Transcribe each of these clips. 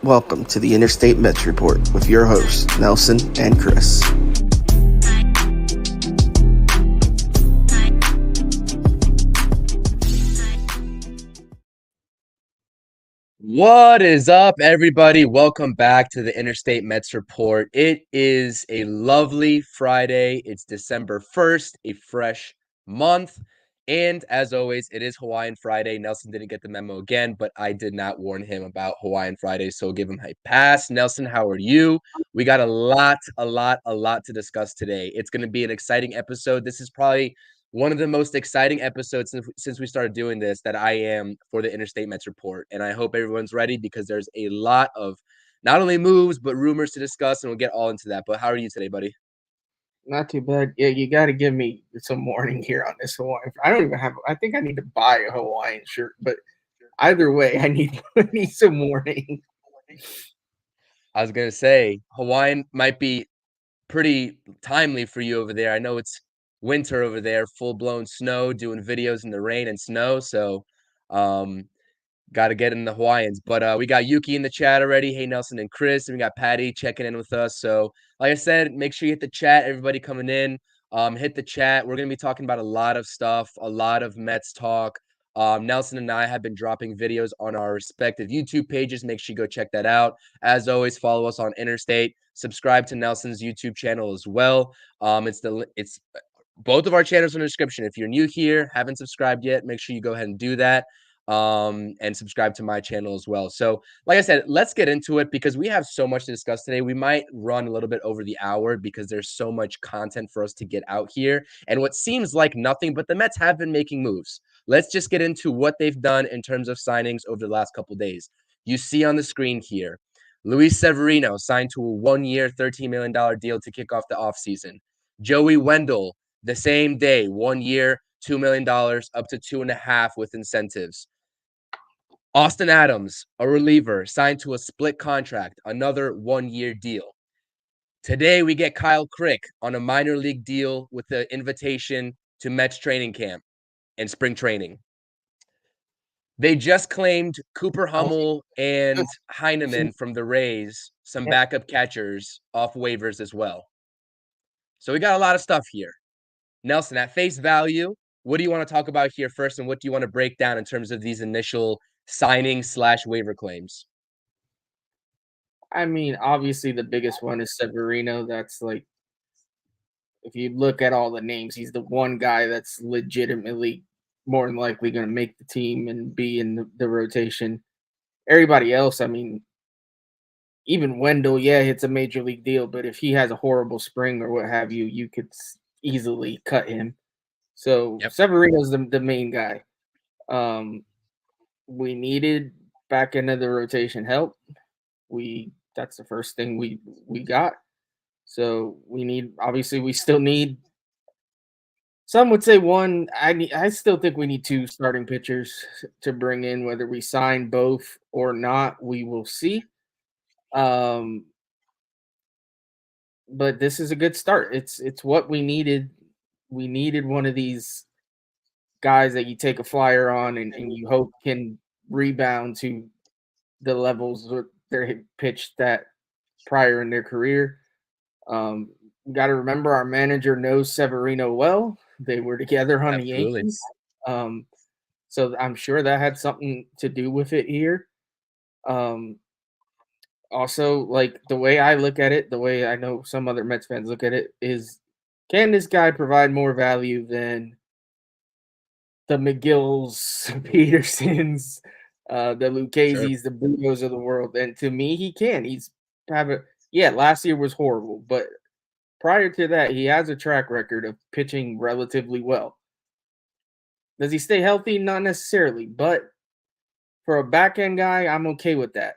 Welcome to the Interstate Mets Report with your hosts, Nelson and Chris. What is up, everybody? Welcome back to the Interstate Mets Report. It is a lovely Friday. It's December 1st, a fresh month. And as always, it is Hawaiian Friday. Nelson didn't get the memo again, but I did not warn him about Hawaiian Friday, so give him a pass. Nelson, how are you? We got a lot to discuss today. It's going to be an exciting episode. This is probably one of the most exciting episodes since we started doing this that I am for the Interstate Mets Report. And I hope everyone's ready because there's a lot of not only moves, but rumors to discuss, and we'll get all into that. But how are you today, buddy? Not too bad. Yeah, you got to give me some warning here on this Hawaiian. I don't even have. I think I need to buy a Hawaiian shirt, but either way, I need some warning. I was gonna say Hawaiian might be pretty timely for you over there. I know it's winter over there, full blown snow, doing videos in the rain and snow. So, got to get in the Hawaiians. But we got Yuki in the chat already. Hey, Nelson and Chris. And we got Patty checking in with us. So, like I said, make sure you hit the chat. Everybody coming in, hit the chat. We're going to be talking about a lot of stuff, a lot of Mets talk. Nelson and I have been dropping videos on our respective YouTube pages. Make sure you go check that out. As always, follow us on Interstate. Subscribe to Nelson's YouTube channel as well. It's both of our channels in the description. If you're new here, haven't subscribed yet, make sure you go ahead and do that. And subscribe to my channel as well. So, like I said, let's get into it because we have so much to discuss today. We might run a little bit over the hour because there's so much content for us to get out here. And what seems like nothing, but the Mets have been making moves. Let's just get into what they've done in terms of signings over the last couple of days. You see on the screen here, Luis Severino signed to a 1-year, $13 million deal to kick off the offseason. Joey Wendle, the same day, 1 year, $2 million, up to 2.5 with incentives. Austin Adams, a reliever, signed to a split contract, another 1-year deal. Today, we get Kyle Crick on a minor league deal with the invitation to Mets training camp and spring training. They just claimed Cooper Hummel and Heineman from the Rays, some backup catchers off waivers as well. So we got a lot of stuff here. Nelson, at face value, what do you want to talk about here first, and what do you want to break down in terms of these initial signing/waiver claims? I mean, obviously, the biggest one is Severino. That's like, if you look at all the names, he's the one guy that's legitimately more than likely going to make the team and be in the rotation. Everybody else, I mean, even Wendle, yeah, it's a major league deal, but if he has a horrible spring or what have you, you could easily cut him. So Severino's the main guy. We needed back into the rotation help. That's the first thing we got. So we still need, some would say one. I still think we need 2 starting pitchers to bring in. Whether we sign both or not, we will see. But this is a good start. It's what we needed. We needed one of these guys that you take a flyer on and you hope can rebound to the levels that they're pitched at prior in their career. Got to remember, our manager knows Severino well. They were together on the Yankees. So I'm sure that had something to do with it here. Also, like, the way I look at it, the way I know some other Mets fans look at it is, can this guy provide more value than the McGills, Petersons, the Lucchese's, the Brugos of the world? And to me, he can. Last year was horrible, but prior to that, he has a track record of pitching relatively well. Does he stay healthy? Not necessarily, but for a back-end guy, I'm okay with that.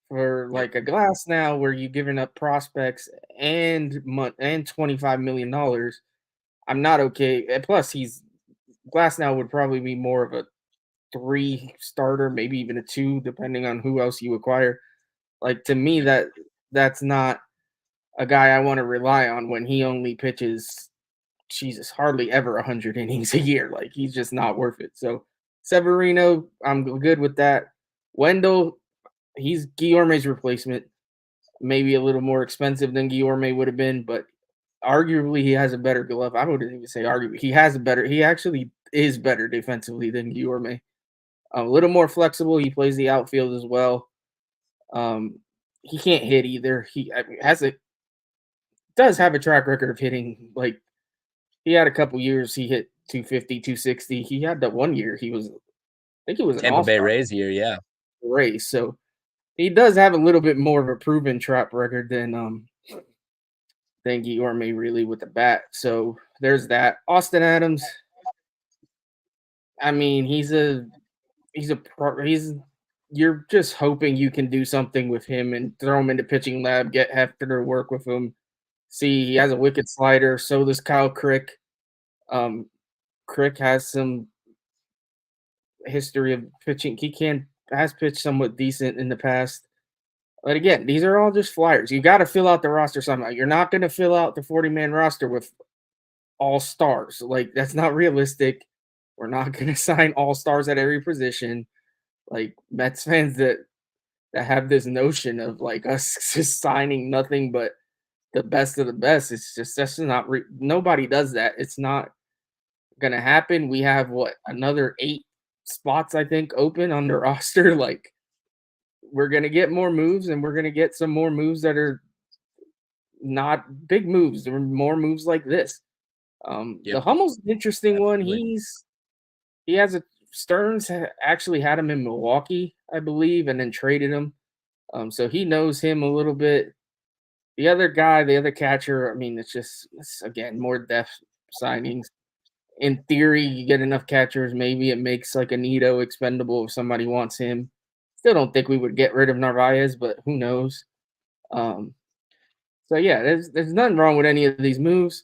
For like a Glass now, where you're giving up prospects and $25 million, I'm not okay. And plus, Glass now would probably be more of a 3 starter, maybe even a 2, depending on who else you acquire. Like, to me, that's not a guy I want to rely on when he only pitches, hardly ever 100 innings a year. Like, he's just not worth it. So Severino, I'm good with that. Wendle, he's Guillorme's replacement. Maybe a little more expensive than Guillorme would have been, but arguably he has a better glove. I wouldn't even say arguably. He actually is better defensively than Guillorme. A little more flexible. He plays the outfield as well. He can't hit either. He does have a track record of hitting. Like, he had a couple years he hit 250, 260. He had that one year I think it was an Tampa Bay all-star Rays year, yeah. race. So he does have a little bit more of a proven track record than Guillorme really with the bat. So there's that. Austin Adams. I mean, you're just hoping you can do something with him and throw him into pitching lab, get Hefter to work with him. See, he has a wicked slider. So does Kyle Crick. Crick has some history of pitching. Has pitched somewhat decent in the past. But again, these are all just flyers. You got to fill out the roster somehow. You're not going to fill out the 40-man roster with all stars. Like, that's not realistic. We're not going to sign all stars at every position. Like, Mets fans that have this notion of like us just signing nothing but the best of the best. That's not nobody does that. It's not going to happen. We have another 8 spots I think open on the roster. Like, we're going to get more moves, and we're going to get some more moves that are not big moves. There are more moves like this. The Hummel's an interesting one. He has Stearns actually had him in Milwaukee, I believe, and then traded him. So he knows him a little bit. The other guy, the other catcher, I mean, it's again, more depth signings. In theory, you get enough catchers, maybe it makes like a Nito expendable if somebody wants him. Still don't think we would get rid of Narvaez, but who knows? So yeah, there's nothing wrong with any of these moves.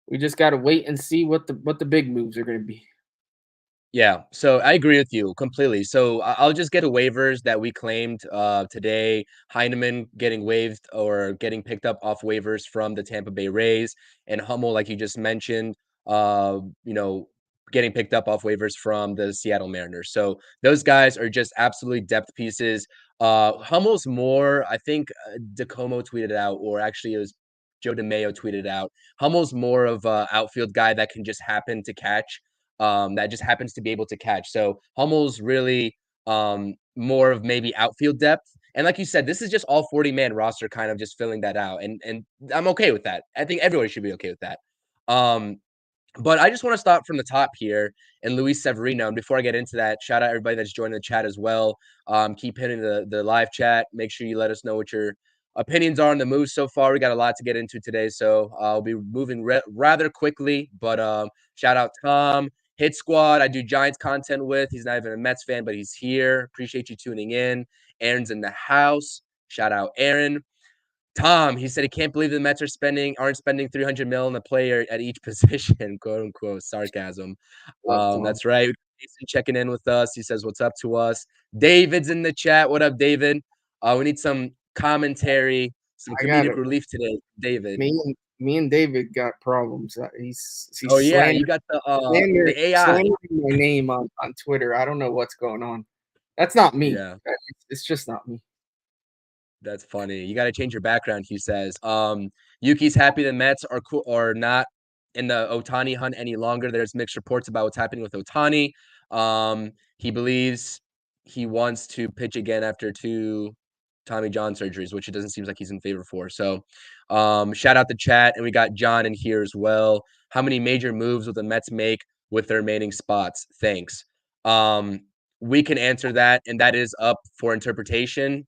We just got to wait and see what the big moves are going to be. Yeah, so I agree with you completely. So I'll just get a waivers that we claimed today. Heineman getting waived or getting picked up off waivers from the Tampa Bay Rays, and Hummel, like you just mentioned, getting picked up off waivers from the Seattle Mariners. So those guys are just absolutely depth pieces. Hummel's more, I think DeComo tweeted out, or actually it was Joe DeMayo tweeted out. Hummel's more of an outfield guy that can just happen to catch. That just happens to be able to catch. So Hummel's really more of maybe outfield depth. And like you said, this is just all 40-man roster kind of just filling that out. And I'm okay with that. I think everybody should be okay with that. But I just want to start from the top here and Luis Severino. And before I get into that, shout out everybody that's joining the chat as well. Keep hitting the live chat. Make sure you let us know what your opinions are on the moves so far. We got a lot to get into today, so I'll be moving rather quickly. But shout out Tom, Hit Squad. I do Giants content with. He's not even a Mets fan, but he's here. Appreciate you tuning in. Aaron's in the house. Shout out Aaron. Tom, he said he can't believe the Mets aren't spending $300 million on a player at each position, quote unquote, sarcasm. That's right. Jason checking in with us. He says, "What's up to us?" David's in the chat. What up, David? We need some commentary, some comedic relief today, David. Me and David got problems. He's yeah, you got the AI slandering my name on Twitter. I don't know what's going on. That's not me. Yeah. It's just not me. That's funny. You got to change your background, Hugh says. Yuki's happy the Mets are not in the Ohtani hunt any longer. There's mixed reports about what's happening with Ohtani. He believes he wants to pitch again after 2 Tommy John surgeries, which it doesn't seem like he's in favor for. So shout out the chat. And we got John in here as well. How many major moves will the Mets make with their remaining spots? Thanks. We can answer that, and that is up for interpretation.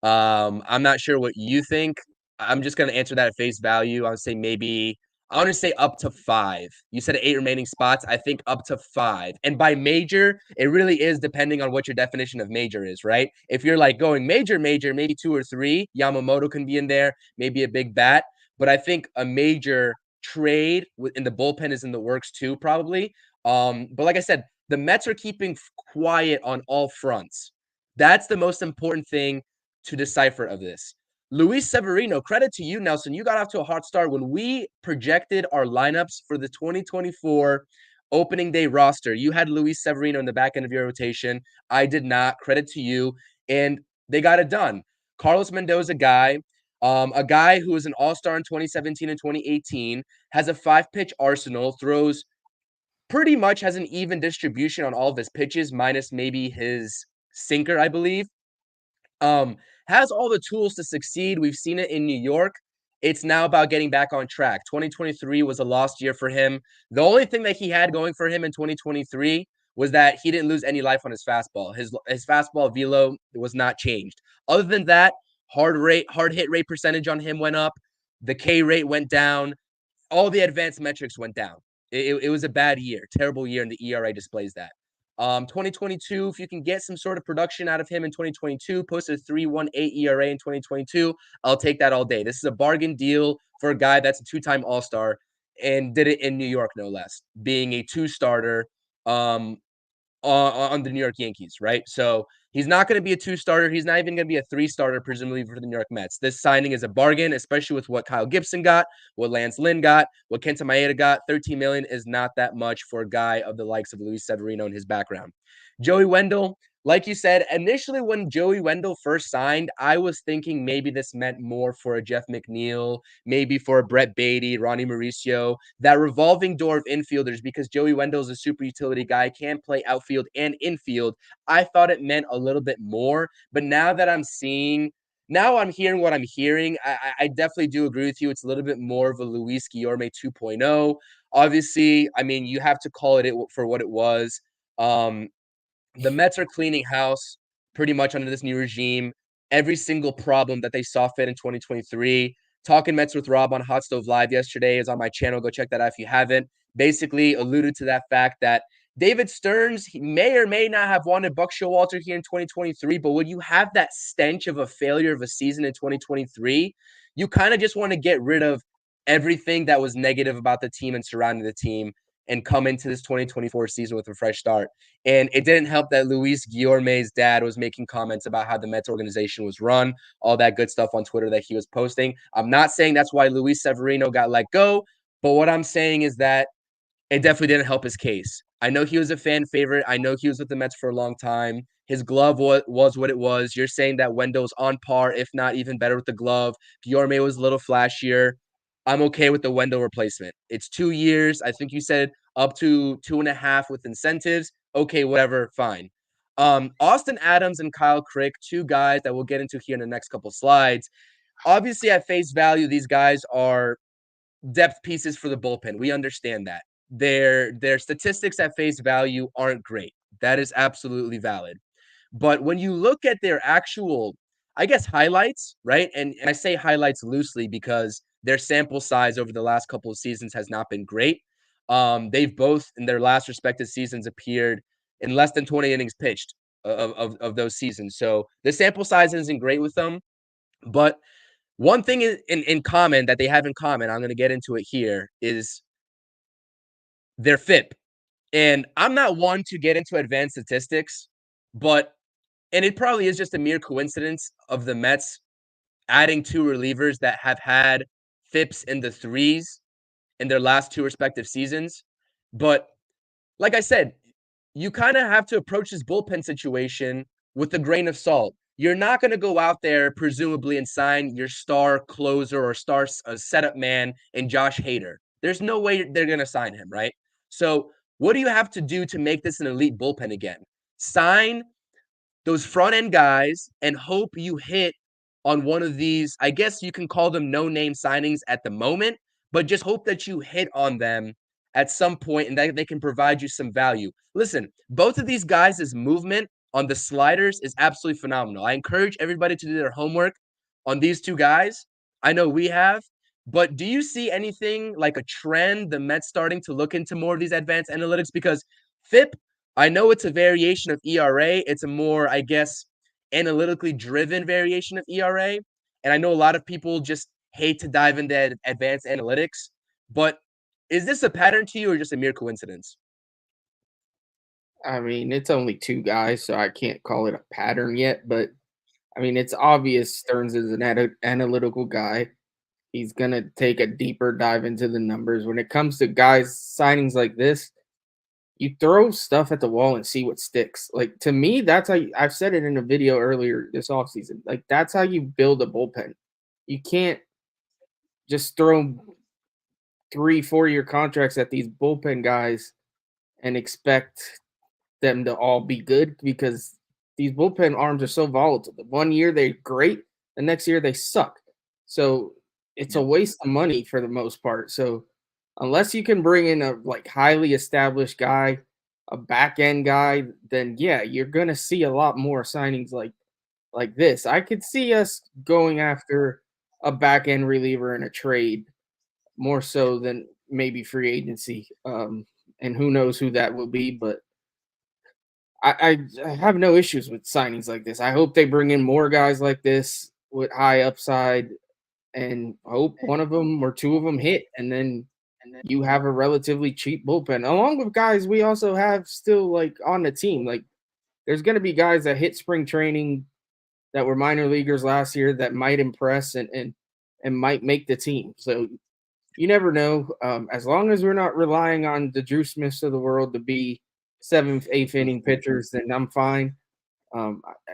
I'm not sure what you think. I'm just going to answer that at face value. I want to say up to 5. You said 8 remaining spots. I think up to 5. And by major, it really is depending on what your definition of major is, right? If you're like going major, maybe 2 or 3, Yamamoto can be in there, maybe a big bat. But I think a major trade in the bullpen is in the works too, probably. But like I said, the Mets are keeping quiet on all fronts. That's the most important thing to decipher of this. Luis Severino, credit to you, Nelson. You got off to a hot start when we projected our lineups for the 2024 opening day roster. You had Luis Severino in the back end of your rotation. I did not. Credit to you. And they got it done. Carlos Mendoza a guy who was an all-star in 2017 and 2018, has a 5-pitch arsenal, throws pretty much has an even distribution on all of his pitches, minus maybe his sinker, I believe. Has all the tools to succeed. We've seen it in New York. It's now about getting back on track. 2023 was a lost year for him. The only thing that he had going for him in 2023 was that he didn't lose any life on his fastball. His fastball velo was not changed. Other than that, hard hit rate percentage on him went up. The K rate went down. All the advanced metrics went down. It was a bad year, terrible year, and the ERA displays that. 2022, if you can get some sort of production out of him in 2022, posted a 3.18 ERA in 2022, I'll take that all day. This is a bargain deal for a guy that's a 2-time All-Star and did it in New York, no less, being a 2-starter on the New York Yankees, right? So he's not going to be a 2-starter. He's not even going to be a 3-starter, presumably, for the New York Mets. This signing is a bargain, especially with what Kyle Gibson got, what Lance Lynn got, what Kenta Maeda got. $13 million is not that much for a guy of the likes of Luis Severino and his background. Joey Wendle, like you said, initially when Joey Wendle first signed, I was thinking maybe this meant more for a Jeff McNeil, maybe for a Brett Beatty, Ronnie Mauricio, that revolving door of infielders, because Joey Wendle is a super utility guy, can play outfield and infield. I thought it meant a little bit more, but now I'm hearing what I'm hearing. I definitely do agree with you. It's a little bit more of a Luis Guillorme 2.0. Obviously, I mean, you have to call it for what it was. The Mets are cleaning house pretty much under this new regime. Every single problem that they saw fit in 2023. Talking Mets with Rob on Hot Stove Live yesterday is on my channel. Go check that out if you haven't. Basically alluded to that fact that David Stearns, he may or may not have wanted Buck Showalter here in 2023, but when you have that stench of a failure of a season in 2023, you kind of just want to get rid of everything that was negative about the team and surrounding the team and come into this 2024 season with a fresh start. And it didn't help that Luis Guillorme's dad was making comments about how the Mets organization was run, all that good stuff on Twitter that he was posting. I'm not saying that's why Luis Severino got let go, but what I'm saying is that it definitely didn't help his case. I know he was a fan favorite. I know he was with the Mets for a long time. His glove was what it was. You're saying that Wendell's on par, if not even better with the glove. Guillorme was a little flashier. I'm okay with the Wendle replacement. It's 2 years. I think you said up to 2.5 with incentives. Okay, whatever, fine. Austin Adams and Kyle Crick, 2 guys that we'll get into here in the next couple slides. Obviously, at face value, these guys are depth pieces for the bullpen. We understand that. Their statistics at face value aren't great. That is absolutely valid. But when you look at their actual, I guess, highlights, right? And I say highlights loosely because their sample size over the last couple of seasons has not been great. They've both, in their last respective seasons, appeared in less than 20 innings pitched of those seasons. So the sample size isn't great with them. But one thing in common that they have in common, I'm going to get into it here, is their FIP. And I'm not one to get into advanced statistics, and it probably is just a mere coincidence of the Mets adding 2 relievers that have had FIPs in the 3s in their last 2 respective seasons. But like I said, you kind of have to approach this bullpen situation with a grain of salt. You're not going to go out there, presumably, and sign your star closer or star setup man in Josh Hader. There's no way they're going to sign him, right? So what do you have to do to make this an elite bullpen again? Sign those front end guys and hope you hit on one of these. I guess you can call them no-name signings at the moment, but just hope that you hit on them at some point and that they can provide you some value. Listen, both of these guys' movement on the sliders is absolutely phenomenal. I encourage everybody to do their homework on these 2 guys. I know we have, but do you see anything like a trend, the Mets starting to look into more of these advanced analytics? Because FIP, I know it's a variation of ERA. It's a more, I guess, analytically driven variation of ERA. And I know a lot of people just hate to dive into advanced analytics. But is this a pattern to you or just a mere coincidence? I mean, it's only 2 guys, so I can't call it a pattern yet. But, I mean, it's obvious Stearns is an analytical guy. He's going to take a deeper dive into the numbers. When it comes to guys signings like this, you throw stuff at the wall and see what sticks. Like, to me, that's how I've said it in a video earlier this offseason. Like, that's how you build a bullpen. You can't just throw 3-4 year contracts at these bullpen guys and expect them to all be good, because these bullpen arms are so volatile. The 1 year they're great, the next year they suck. So it's a waste of money for the most part. So unless you can bring in a like highly established guy, a back end guy, then yeah, you're gonna see a lot more signings like this. I could see us going after a back end reliever in a trade more so than maybe free agency. And who knows who that will be, but I have no issues with signings like this. I hope they bring in more guys like this with high upside, and hope one of them or two of them hit, and then you have a relatively cheap bullpen along with guys we also have still like on the team. Like, there's going to be guys that hit spring training that were minor leaguers last year that might impress and might make the team. So you never know. As long as we're not relying on the Drew Smiths of the world to be 7th, 8th inning pitchers, then I'm fine.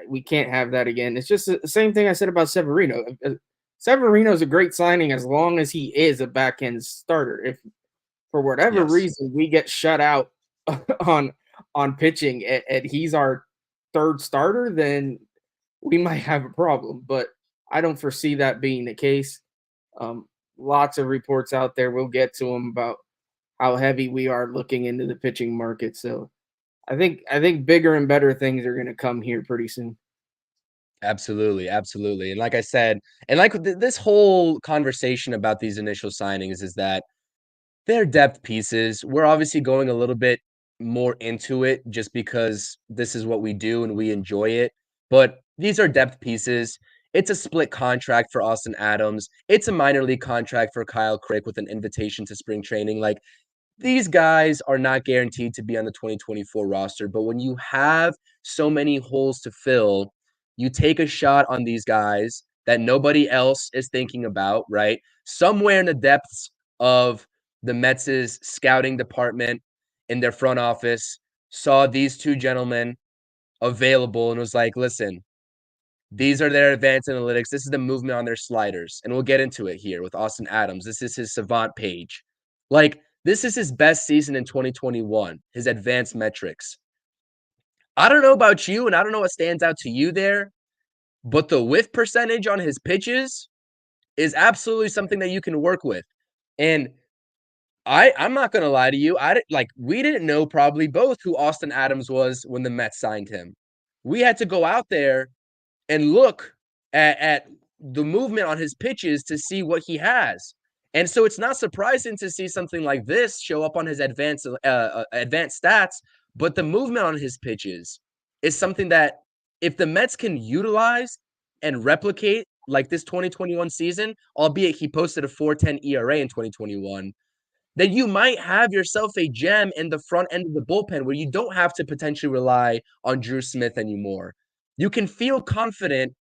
We can't have that again. It's just the same thing I said about Severino. Severino is a great signing as long as he is a back end starter. If for whatever reason we get shut out on pitching and he's our third starter, then we might have a problem. But I don't foresee that being the case. Lots of reports out there. We'll get to them about how heavy we are looking into the pitching market. So I think bigger and better things are going to come here pretty soon. Absolutely, absolutely. And like I said, and like this whole conversation about these initial signings is that they're depth pieces. We're obviously going a little bit more into it just because this is what we do and we enjoy it. But these are depth pieces. It's a split contract for Austin Adams. It's a minor league contract for Kyle Crick with an invitation to spring training. Like, these guys are not guaranteed to be on the 2024 roster, but when you have so many holes to fill, you take a shot on these guys that nobody else is thinking about, right? Somewhere in the depths of the Mets' scouting department in their front office saw these two gentlemen available and was like, listen, these are their advanced analytics. This is the movement on their sliders. And we'll get into it here with Austin Adams. This is his savant page. Like, this is his best season in 2021, his advanced metrics. I don't know about you, and I don't know what stands out to you there, but the whiff percentage on his pitches is absolutely something that you can work with. And I'm not going to lie to you. We didn't know probably both who Austin Adams was when the Mets signed him. We had to go out there and look at the movement on his pitches to see what he has. And so it's not surprising to see something like this show up on his advanced stats, but the movement on his pitches is something that if the Mets can utilize and replicate like this 2021 season, albeit he posted a 4.10 ERA in 2021, then you might have yourself a gem in the front end of the bullpen where you don't have to potentially rely on Drew Smith anymore. You can feel confident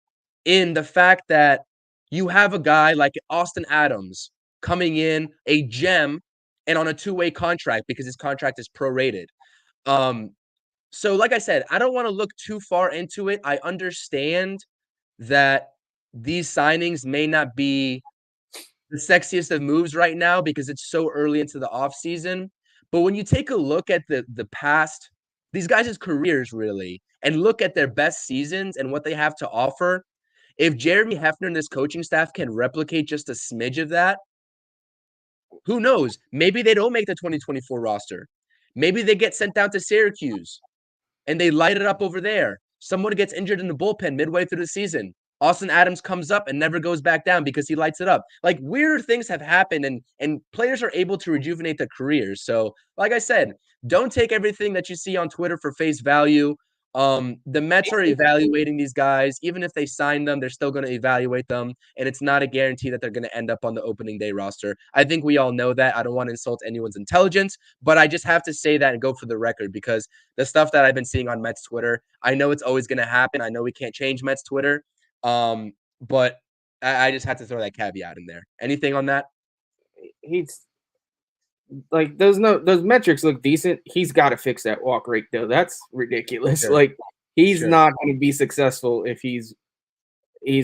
in the fact that you have a guy like Austin Adams coming in, a gem, and on a two-way contract because his contract is prorated. So like I said, I don't want to look too far into it. I understand that these signings may not be the sexiest of moves right now because it's so early into the offseason. But when you take a look at the past, these guys' careers really, and look at their best seasons and what they have to offer, if Jeremy Hefner and this coaching staff can replicate just a smidge of that, who knows? Maybe they don't make the 2024 roster. Maybe they get sent down to Syracuse and they light it up over there. Someone gets injured in the bullpen midway through the season. Austin Adams comes up and never goes back down because he lights it up. Like, weird things have happened and players are able to rejuvenate their careers. So, like I said, don't take everything that you see on Twitter for face value. The Mets are evaluating these guys. Even if they sign them, they're still going to evaluate them. And it's not a guarantee that they're going to end up on the opening day roster. I think we all know that. I don't want to insult anyone's intelligence, but I just have to say that and go for the record because the stuff that I've been seeing on Mets Twitter, I know it's always going to happen. I know we can't change Mets Twitter. But I just had to throw that caveat in there. Anything on that? He's like those metrics look decent. He's got to fix that walk rate though. That's ridiculous. Sure. Like he's Sure. not going to be successful if he's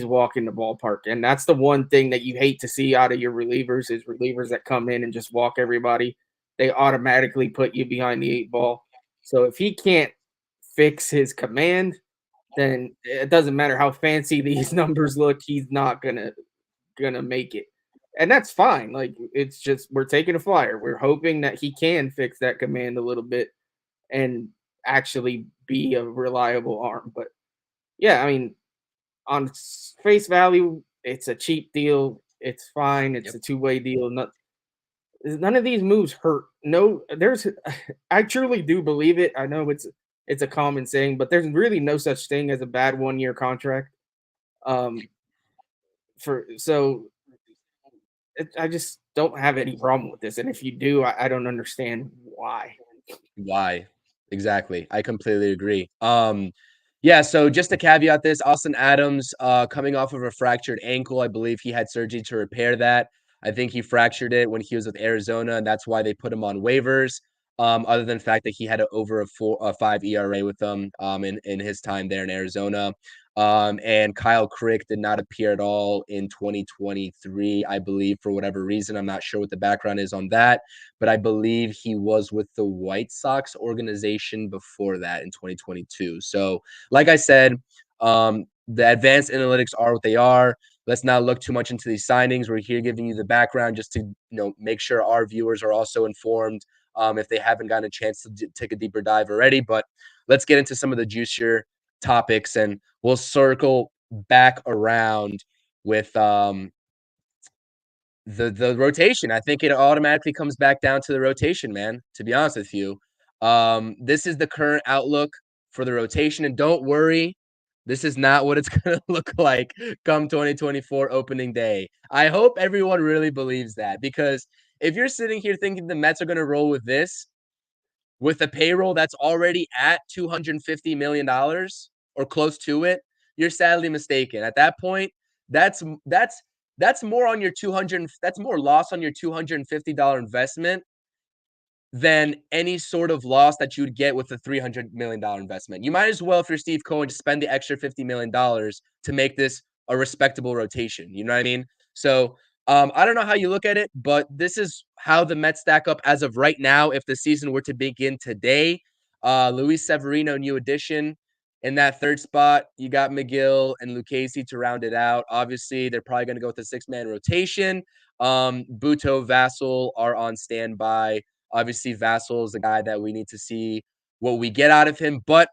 walking the ballpark, and that's the one thing that you hate to see out of your relievers is relievers that come in and just walk everybody. They automatically put you behind the 8 ball. So if he can't fix his command, then it doesn't matter how fancy these numbers look. He's not gonna make it, and that's fine. Like it's just we're taking a flyer. We're hoping that he can fix that command a little bit and actually be a reliable arm. But yeah, I mean, on face value, it's a cheap deal. It's fine. It's a two-way deal. None of these moves hurt. No, I truly do believe it. I know it's a common saying, but there's really no such thing as a bad 1-year contract. I just don't have any problem with this. And if you do, I don't understand why. Why? Exactly. I completely agree. Yeah, so just to caveat this, Austin Adams, coming off of a fractured ankle, I believe he had surgery to repair that. I think he fractured it when he was with Arizona, and that's why they put him on waivers. Other than the fact that he had over a 5 ERA with them in his time there in Arizona. And Kyle Crick did not appear at all in 2023, I believe, for whatever reason. I'm not sure what the background is on that, but I believe he was with the White Sox organization before that in 2022. So, like I said, the advanced analytics are what they are. Let's not look too much into these signings. We're here giving you the background just to make sure our viewers are also informed if they haven't gotten a chance to take a deeper dive already. But let's get into some of the juicier topics, and we'll circle back around with the rotation. I think it automatically comes back down to the rotation, man, to be honest with you. This is the current outlook for the rotation, and don't worry, this is not what it's going to look like come 2024 opening day. I hope everyone really believes that, because if you're sitting here thinking the Mets are going to roll with this, with a payroll that's already at $250 million or close to it, you're sadly mistaken. At that point, that's more on your 200. That's more loss on your $250 investment than any sort of loss that you'd get with a $300 million investment. You might as well, if you're Steve Cohen, just spend the extra $50 million to make this a respectable rotation. You know what I mean? So I don't know how you look at it, but this is how the Mets stack up as of right now. If the season were to begin today, Luis Severino, new addition. In that third spot, you got McGill and Lucchesi to round it out. Obviously, they're probably going to go with a 6-man rotation. Buto, Vassell are on standby. Obviously, Vassell is the guy that we need to see what we get out of him. But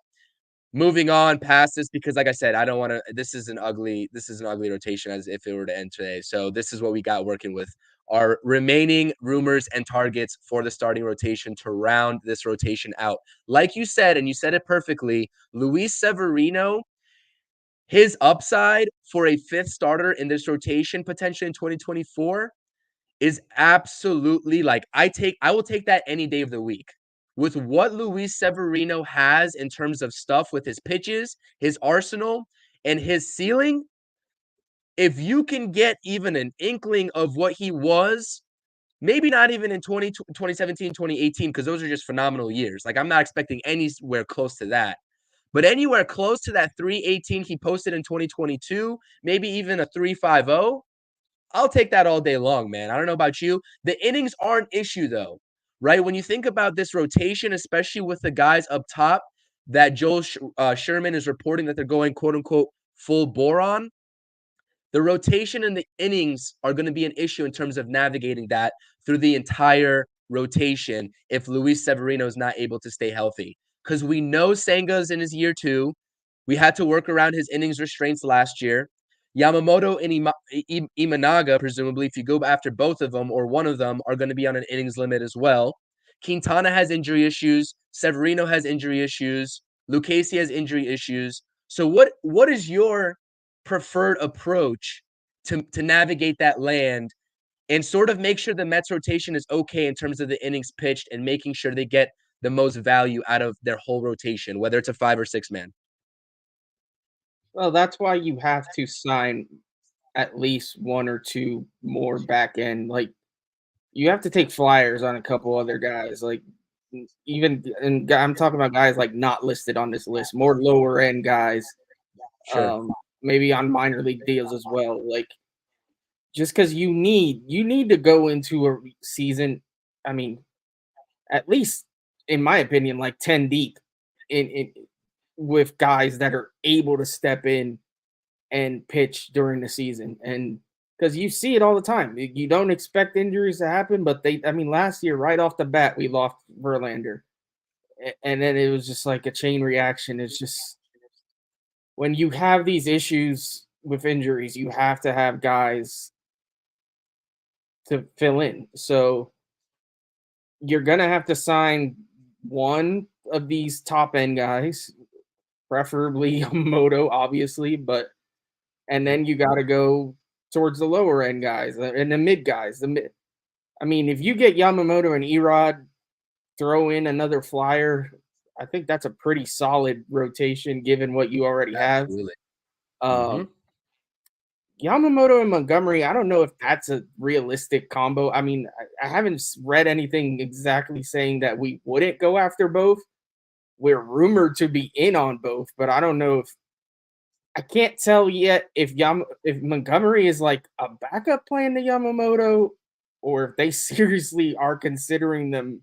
moving on past this, because like I said, I don't want to. This is an ugly rotation as if it were to end today. So this is what we got working with our remaining rumors and targets for the starting rotation to round this rotation out. Like you said, and you said it perfectly, Luis Severino, his upside for a 5th starter in this rotation potentially in 2024 is absolutely like I will take that any day of the week. With what Luis Severino has in terms of stuff with his pitches, his arsenal, and his ceiling, if you can get even an inkling of what he was, maybe not even in 2017, 2018, because those are just phenomenal years. Like I'm not expecting anywhere close to that. But anywhere close to that 318 he posted in 2022, maybe even a 350, I'll take that all day long, man. I don't know about you. The innings are an issue, though, right? When you think about this rotation, especially with the guys up top that Joel Sherman is reporting that they're going, quote unquote, full bore on, the rotation and the innings are going to be an issue in terms of navigating that through the entire rotation if Luis Severino is not able to stay healthy. Because we know Senga's in his year 2. We had to work around his innings restraints last year. Yamamoto and Imanaga, presumably, if you go after both of them or one of them, are going to be on an innings limit as well. Quintana has injury issues. Severino has injury issues. Lucchesi has injury issues. So what is your preferred approach to navigate that land and sort of make sure the Mets rotation is okay in terms of the innings pitched and making sure they get the most value out of their whole rotation, whether it's a 5 or 6 man? Well, that's why you have to sign at least 1 or 2 more back end. Like you have to take flyers on a couple other guys. Like and I'm talking about guys like not listed on this list, more lower end guys. Sure. Maybe on minor league deals as well. Like just because you need to go into a season. I mean, at least in my opinion, like 10 deep in with guys that are able to step in and pitch during the season. And because you see it all the time. You don't expect injuries to happen, but last year, right off the bat, we lost Verlander. And then it was just like a chain reaction. It's just when you have these issues with injuries, you have to have guys to fill in. So you're going to have to sign one of these top end guys, preferably Yamamoto, obviously, and then you got to go towards the lower end guys and the mid guys. If you get Yamamoto and E Rod, throw in another flyer, I think that's a pretty solid rotation given what you already have. Absolutely. Yamamoto and Montgomery, I don't know if that's a realistic combo. I mean, I haven't read anything exactly saying that we wouldn't go after both. We're rumored to be in on both, but I don't know if I can't tell yet if Montgomery is like a backup plan to Yamamoto or if they seriously are considering them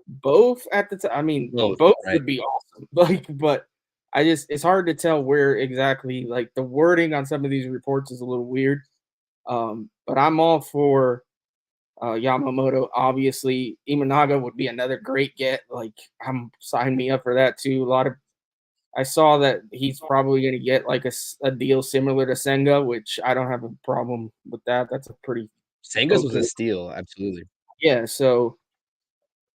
both at the time. I mean, both right. Would be awesome. But it's hard to tell where exactly, like the wording on some of these reports is a little weird. But I'm all for Yamamoto. Obviously, Imanaga would be another great get. Like, sign me up for that too. I saw that he's probably going to get like a deal similar to Senga, which I don't have a problem with that. That's a pretty Senga's was a steal, absolutely. Yeah, so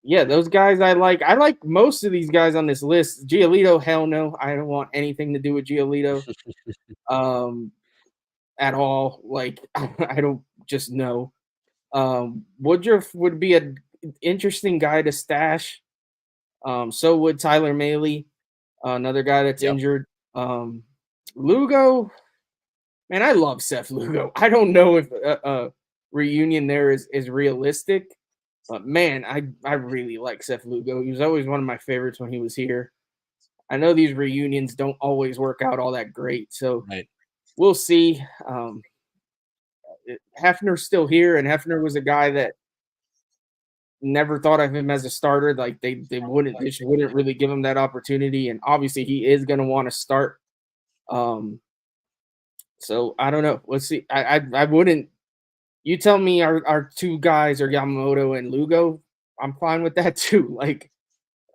yeah, those guys I like. I like most of these guys on this list. Giolito, hell no. I don't want anything to do with Giolito at all. Like, I don't just know. Woodruff would be an interesting guy to stash. So would Tyler Mahle, another guy that's injured. Lugo, man, I love Seth Lugo. I don't know if a reunion there is realistic. But man, I really like Seth Lugo. He was always one of my favorites when he was here. I know these reunions don't always work out all that great, so we'll see. Hefner's still here, and Hefner was a guy that never thought of him as a starter. Like they wouldn't really give him that opportunity, and obviously he is going to want to start. So I don't know. Let's see. I wouldn't. You tell me our two guys are Yamamoto and Lugo. I'm fine with that too. Like,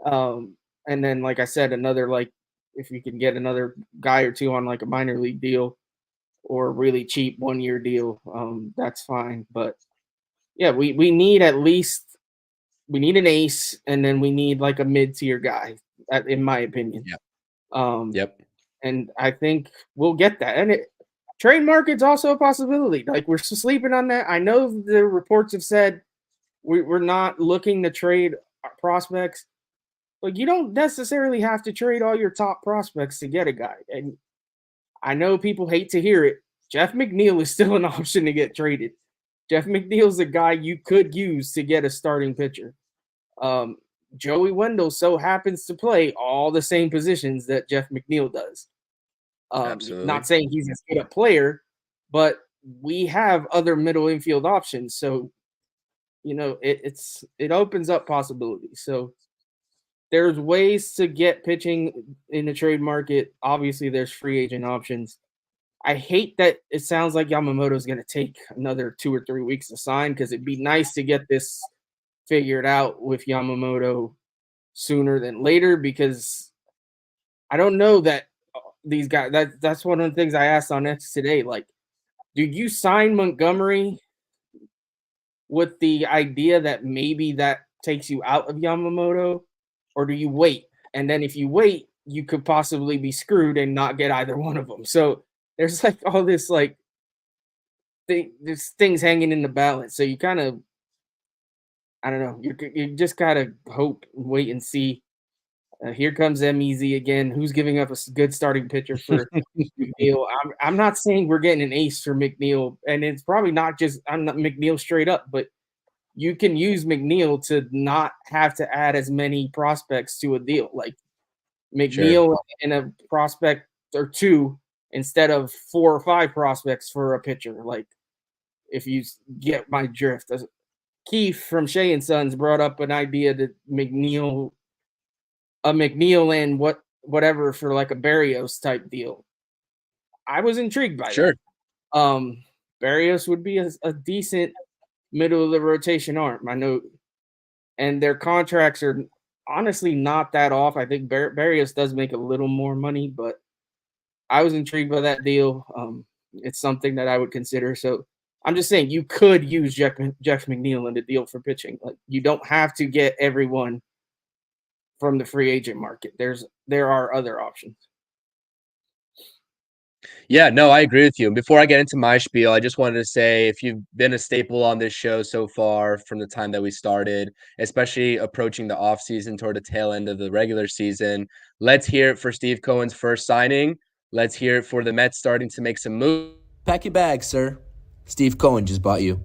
and then like I said, another like if you can get another guy or two on like a minor league deal or a really cheap 1-year deal, that's fine. But yeah, we need at least we need an ace, and then we need like a mid-tier guy, in my opinion. Yep. And I think we'll get that. And trade market's also a possibility. Like, we're sleeping on that. I know the reports have said we're not looking to trade prospects. Like, you don't necessarily have to trade all your top prospects to get a guy. And I know people hate to hear it. Jeff McNeil is still an option to get traded. Jeff McNeil's a guy you could use to get a starting pitcher. Joey Wendle so happens to play all the same positions that Jeff McNeil does. Absolutely. Not saying he's as good a player, but we have other middle infield options. So, it opens up possibilities. So there's ways to get pitching in the trade market. Obviously, there's free agent options. I hate that it sounds like Yamamoto is going to take another 2 or 3 weeks to sign, because it'd be nice to get this figured out with Yamamoto sooner than later, because I don't know that these guys, that's one of the things I asked on X today. Like, do you sign Montgomery with the idea that maybe that takes you out of Yamamoto, or do you wait? And then if you wait, you could possibly be screwed and not get either one of them. So there's like all this like there's things hanging in the balance. So you kind of, I don't know, you just gotta hope and wait and see. Here comes MEZ again. Who's giving up a good starting pitcher for McNeil? I'm not saying we're getting an ace for McNeil, and it's probably not just McNeil straight up, but you can use McNeil to not have to add as many prospects to a deal. Like McNeil and a prospect or two instead of 4 or 5 prospects for a pitcher. Like, if you get my drift. Keith from Shea and Sons brought up an idea that McNeil and whatever for like a Barrios type deal. I was intrigued by that. Barrios would be a decent middle of the rotation arm. I know, and their contracts are honestly not that off. I think Barrios does make a little more money, but I was intrigued by that deal. It's something that I would consider. So I'm just saying you could use Jeff McNeil in the deal for pitching. Like, you don't have to get everyone from the free agent market. There are other options. Yeah, no, I agree with you. And before I get into my spiel, I just wanted to say, if you've been a staple on this show so far from the time that we started, especially approaching the offseason toward the tail end of the regular season, let's hear it for Steve Cohen's first signing. Let's hear it for the Mets starting to make some moves. Pack your bags, sir. Steve Cohen just bought you.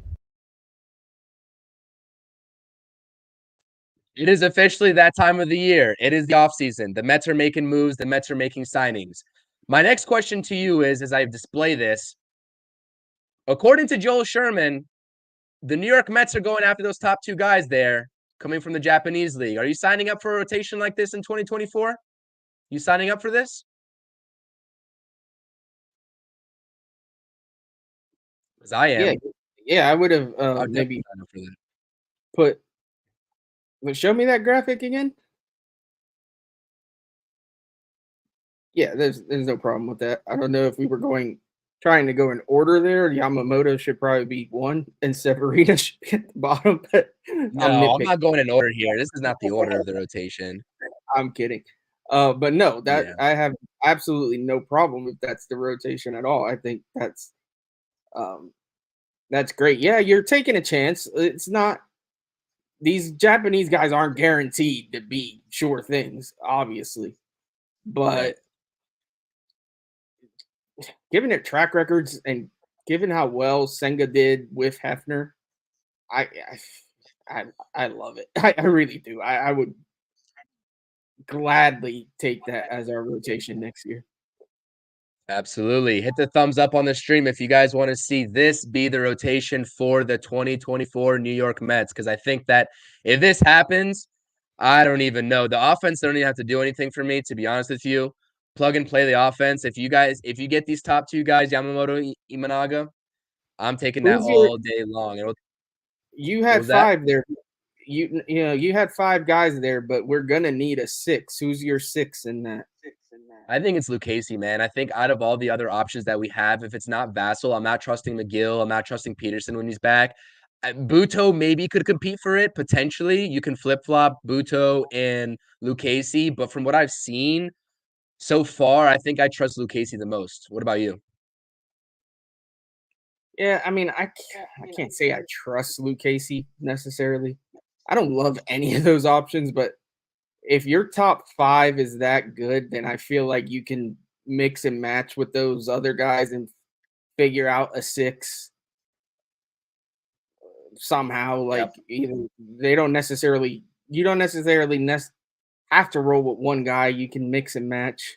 It is officially that time of the year. It is the offseason. The Mets are making moves. The Mets are making signings. My next question to you is, as I display this, according to Joel Sherman, the New York Mets are going after those top 2 guys there coming from the Japanese league. Are you signing up for a rotation like this in 2024? You signing up for this? Because I am. Yeah, I would have maybe put. Show me that graphic again. Yeah, there's no problem with that. I don't know if we were trying to go in order there. Yamamoto should probably be 1 and Severino should be at the bottom. But no, I'm not going in order here. This is not the order of the rotation. I'm kidding. But no, I have absolutely no problem if that's the rotation at all. I think that's great. Yeah, you're taking a chance. It's not, these Japanese guys aren't guaranteed to be sure things, obviously. But given their track records and given how well Senga did with Hefner, I love it. I really do. I would gladly take that as our rotation next year. Absolutely. Hit the thumbs up on the stream if you guys want to see this be the rotation for the 2024 New York Mets, because I think that if this happens, I don't even know. The offense don't even have to do anything for me, to be honest with you. Plug and play the offense. If you get these top 2 guys, Yamamoto, Imanaga, I'm taking that all day long. You had 5 there. You had 5 guys there, but we're gonna need a 6. Who's your 6 in that? I think it's Lucchesi, man. I think out of all the other options that we have, if it's not Vassell, I'm not trusting McGill. I'm not trusting Peterson when he's back. Buto maybe could compete for it, potentially. You can flip-flop Buto and Lucchesi, but from what I've seen so far, I think I trust Lucchesi the most. What about you? Yeah, I mean, I can't say I trust Lucchesi necessarily. I don't love any of those options, but if your top 5 is that good, then I feel like you can mix and match with those other guys and figure out a 6 somehow. Like, either you don't necessarily have to roll with one guy. You can mix and match.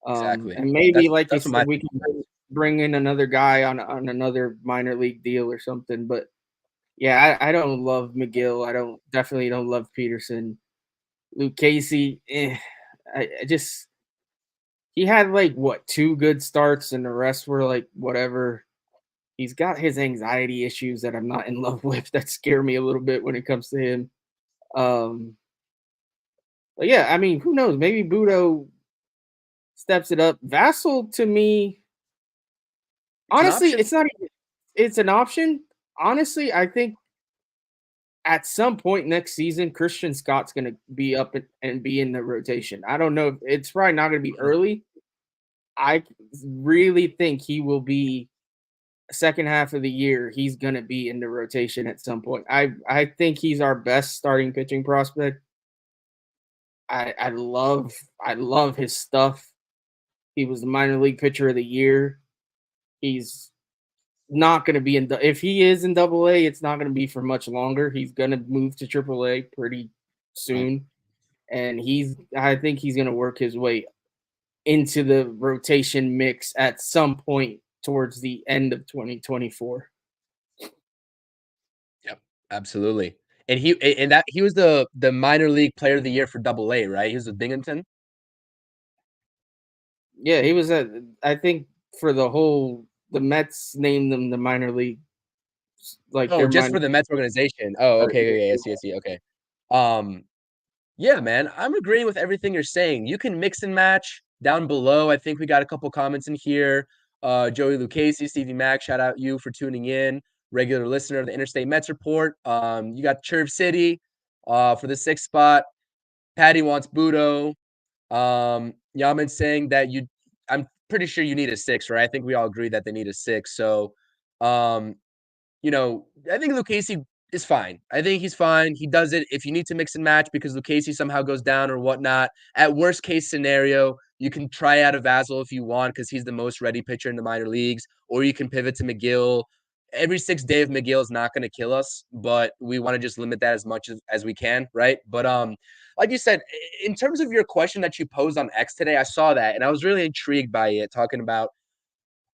Exactly. And maybe, like you said, we can bring in another guy on another minor league deal or something. But yeah, I don't love McGill. I definitely don't love Peterson. Lucchesi, he had like 2 good starts and the rest were like whatever. He's got his anxiety issues that I'm not in love with that scare me a little bit when it comes to him. But yeah, I mean, who knows? Maybe Budo steps it up. Vassell, to me, honestly, it's an option. Honestly, I think at some point next season, Christian Scott's going to be up and be in the rotation. I don't know. It's probably not going to be early. I really think he will be second half of the year. He's going to be in the rotation at some point. I think he's our best starting pitching prospect. I love his stuff. He was the minor league pitcher of the year. He's not going to be if he is in Double A, it's not going to be for much longer. He's going to move to Triple A pretty soon, and I think he's going to work his way into the rotation mix at some point towards the end of 2024. Yep, absolutely. And he was the minor league player of the year for Double A, right? He was with Binghamton. Yeah, he was I think for the Mets named them the minor league. Like just for the Mets organization. Oh, okay. I see. Okay. Yeah, man, I'm agreeing with everything you're saying. You can mix and match down below. I think we got a couple comments in here. Joey Lucchese, Stevie Mac, shout out you for tuning in. Regular listener of the Interstate Mets Report. You got Chirv City for the 6th spot. Patty wants Budo. Yaman saying that I'm pretty sure you need a 6, right? I think we all agree that they need a 6. So, I think Lucchese is fine. I think he's fine. He does it if you need to mix and match because Lucchese somehow goes down or whatnot. At worst case scenario, you can try out a Vasil if you want because he's the most ready pitcher in the minor leagues, or you can pivot to McGill. Every 6th day of McGill is not going to kill us, but we want to just limit that as much as we can, right? But like you said, in terms of your question that you posed on X today, I saw that and I was really intrigued by it, talking about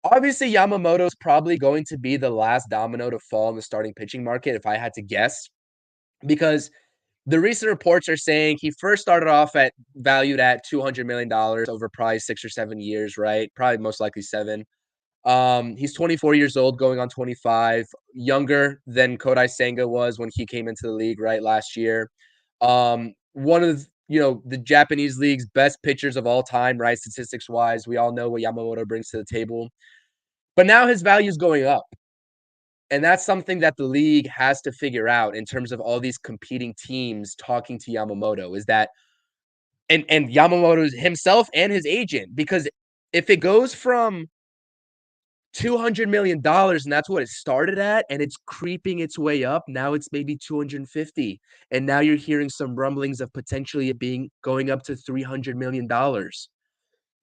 obviously Yamamoto is probably going to be the last domino to fall in the starting pitching market, if I had to guess, because the recent reports are saying he first started off valued at $200 million over probably 6 or 7 years, right? Probably most likely 7. He's 24 years old, going on 25, younger than Kodai Senga was when he came into the league, right, last year. One of the Japanese league's best pitchers of all time, right, statistics wise. We all know what Yamamoto brings to the table, but now his value is going up. And that's something that the league has to figure out in terms of all these competing teams talking to Yamamoto, is that and Yamamoto himself and his agent, because if it goes from $200 million and that's what it started at and it's creeping its way up, now it's maybe 250, and now you're hearing some rumblings of potentially it going up to $300 million.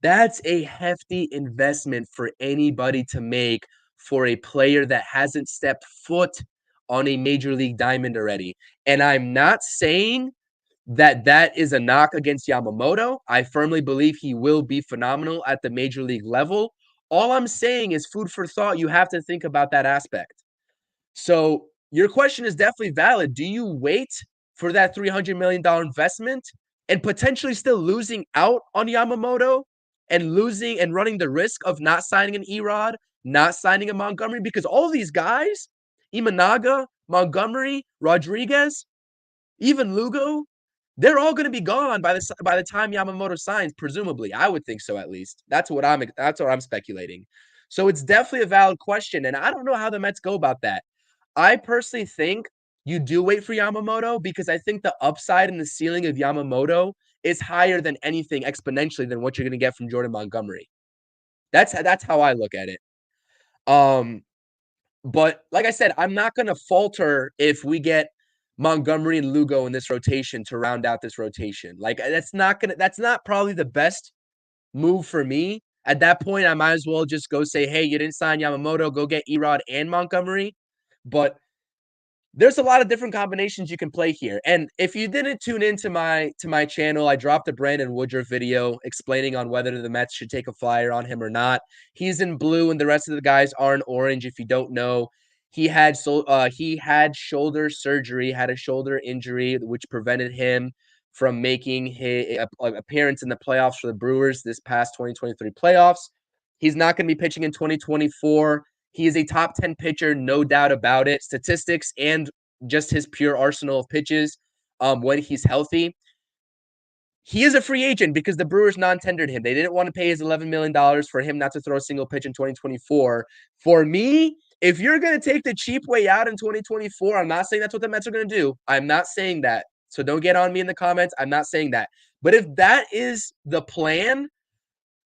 That's a hefty investment for anybody to make for a player that hasn't stepped foot on a major league diamond already. And I'm not saying that is a knock against Yamamoto. I firmly believe he will be phenomenal at the major league level. All I'm saying is food for thought. You have to think about that aspect. So your question is definitely valid. Do you wait for that $300 million investment and potentially still losing out on Yamamoto and losing and running the risk of not signing an E Rod, not signing a Montgomery? Because all these guys, Imanaga, Montgomery, Rodriguez, even Lugo, they're all going to be gone by the time Yamamoto signs, presumably. I would think so, at least. That's what I'm speculating. So it's definitely a valid question, and I don't know how the Mets go about that. I personally think you do wait for Yamamoto because I think the upside and the ceiling of Yamamoto is higher than anything exponentially than what you're going to get from Jordan Montgomery. That's how I look at it. But like I said, I'm not going to falter if we get Montgomery and Lugo in this rotation to round out this rotation. Like that's not probably the best move for me. At that point, I might as well just go say, hey, you didn't sign Yamamoto, go get E Rod and Montgomery. But there's a lot of different combinations you can play here. And if you didn't tune into my channel, I dropped a Brandon Woodruff video explaining on whether the Mets should take a flyer on him or not. He's in blue and the rest of the guys are in orange. If you don't know, he had shoulder surgery, had a shoulder injury, which prevented him from making his appearance in the playoffs for the Brewers this past 2023 playoffs. He's not going to be pitching in 2024. He is a top 10 pitcher, no doubt about it. Statistics and just his pure arsenal of pitches when he's healthy. He is a free agent because the Brewers non-tendered him. They didn't want to pay his $11 million for him not to throw a single pitch in 2024. For me, if you're going to take the cheap way out in 2024, I'm not saying that's what the Mets are going to do. I'm not saying that. So don't get on me in the comments. I'm not saying that. But if that is the plan,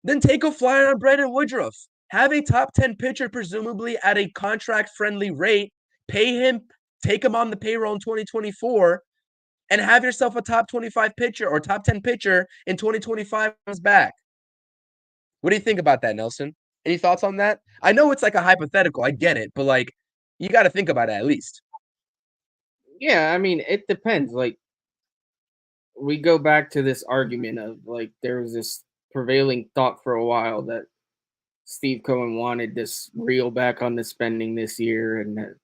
then take a flyer on Brandon Woodruff. Have a top 10 pitcher, presumably at a contract-friendly rate. Pay him, take him on the payroll in 2024, and have yourself a top 25 pitcher or top 10 pitcher in 2025 comes back. What do you think about that, Nelson? Any thoughts on that? I know it's like a hypothetical. I get it, but like you got to think about it at least. Yeah, I mean, it depends. Like, we go back to this argument of like there was this prevailing thought for a while that Steve Cohen wanted this reel back on the spending this year, and that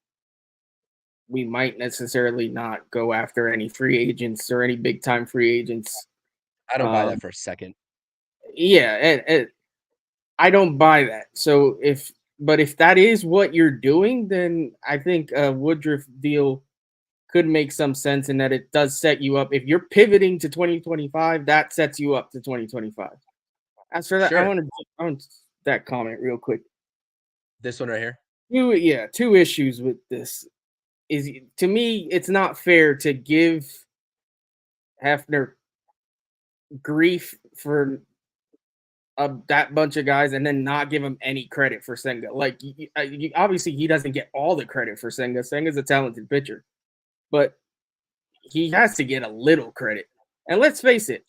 we might necessarily not go after any free agents or any big time free agents. I don't buy that for a second. Yeah, and I don't buy that. So if that is what you're doing, then I think a Woodruff deal could make some sense in that it does set you up. If you're pivoting to 2025, that sets you up to 2025. As for that, Sure. I want that comment real quick. This one right here. Two issues with this is, to me, it's not fair to give Hefner grief for that bunch of guys and then not give him any credit for Senga. Like, obviously, he doesn't get all the credit for Senga. Senga's a talented pitcher, but he has to get a little credit. And let's face it,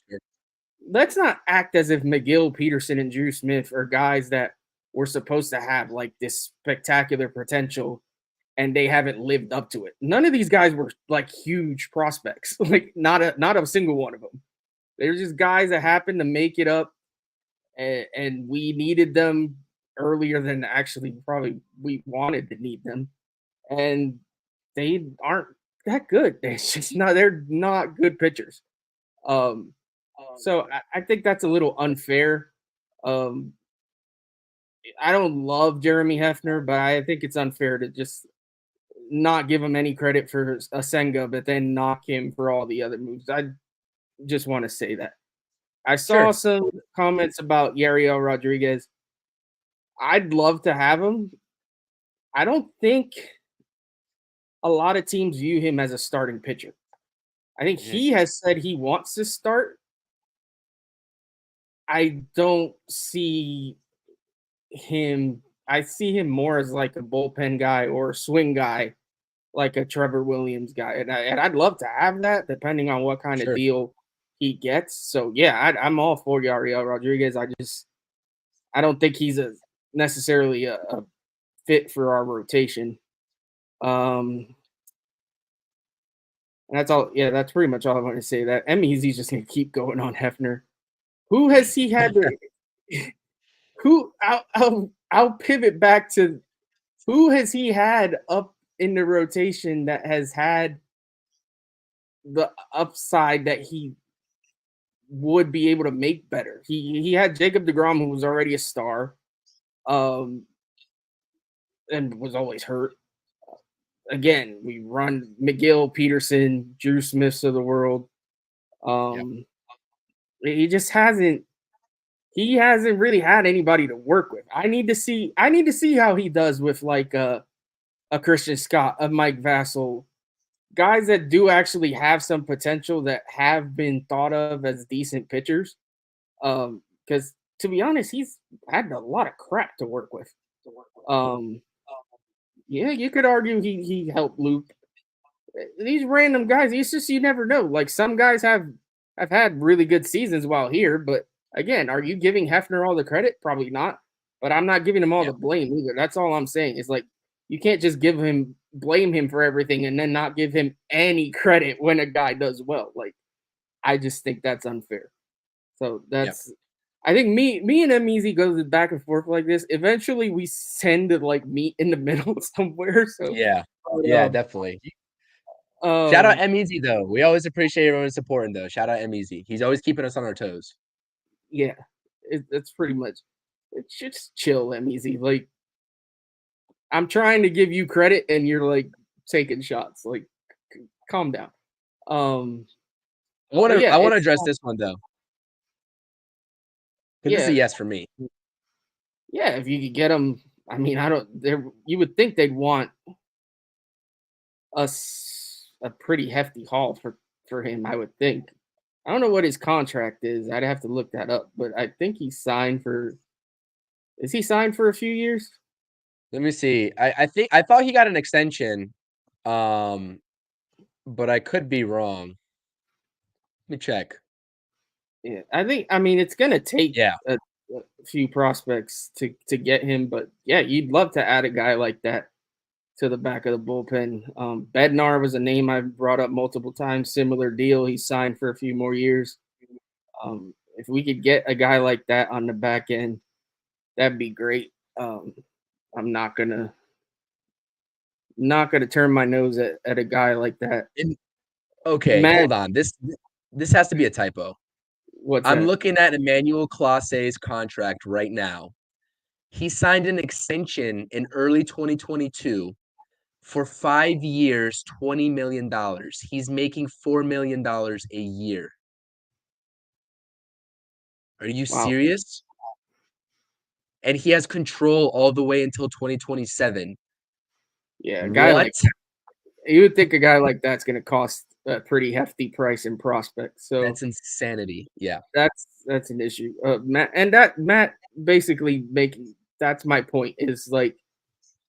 let's not act as if McGill, Peterson, and Drew Smith are guys that were supposed to have like this spectacular potential and they haven't lived up to it. None of these guys were like huge prospects, like not a single one of them. They're just guys that happened to make it up, and we needed them earlier than actually probably we wanted to need them, and they aren't that good. They're not good pitchers. So I think that's a little unfair. I don't love Jeremy Hefner, but I think it's unfair to just not give him any credit for a Senga, but then knock him for all the other moves. I just want to say that. I saw some comments about Yariel Rodriguez. I'd love to have him. I don't think a lot of teams view him as a starting pitcher. I think he has said he wants to start. I don't see him. I see him more as like a bullpen guy or a swing guy, like a Trevor Williams guy. And I'd love to have that, depending on what kind of deal he gets. So yeah, I'm all for Yariel Rodriguez. I don't think he's necessarily a fit for our rotation. And that's all. Yeah, that's pretty much all I want to say. That Emezy's just gonna keep going on Hefner. Who has he had? I'll pivot back to who has he had up in the rotation that has had the upside that he would be able to make better. He had Jacob deGrom, who was already a star, and was always hurt. Again, we run McGill, Peterson, Drew Smiths of the world. He just hasn't. He hasn't really had anybody to work with. I need to see how he does with like a Christian Scott, a Mike Vassell, guys that do actually have some potential that have been thought of as decent pitchers. Because to be honest, he's had a lot of crap to work with. Yeah, you could argue he helped Luke. These random guys, it's just you never know. Like some guys have had really good seasons while here, but again, are you giving Hefner all the credit? Probably not. But I'm not giving him all the blame either. That's all I'm saying. Is like you can't just blame him for everything and then not give him any credit when a guy does well. Like I just think that's unfair. So that's I think me and Emezy goes back and forth like this. Eventually we tend to like meet in the middle somewhere. So definitely. Shout out Emezy though. We always appreciate everyone supporting though. Shout out Emezy. He's always keeping us on our toes. Yeah, it's pretty much. It's just chill, Emezy. Like I'm trying to give you credit, and you're like taking shots. Like, calm down. I want to address this one though. This is a yes for me. Yeah, if you could get him, I mean, you would think they'd want us a pretty hefty haul for him. I would think. I don't know what his contract is. I'd have to look that up, but I think he's signed for. Is he signed for a few years? Let me see. I thought he got an extension, but I could be wrong. Let me check. Yeah, I mean it's gonna take a few prospects to get him. But yeah, you'd love to add a guy like that to the back of the bullpen. Bednar was a name I've brought up multiple times. Similar deal. He signed for a few more years. If we could get a guy like that on the back end, that'd be great. I'm not gonna turn my nose at a guy like that. Okay, Matt, hold on. This has to be a typo. I'm looking at Emmanuel Classe's contract right now. He signed an extension in early 2022 for 5 years, $20 million. He's making $4 million a year. Are you serious? And he has control all the way until 2027. Yeah, a guy like that, you would think a guy like that's going to cost a pretty hefty price in prospect. So that's insanity. Yeah, that's an issue. Matt basically that's my point. Is like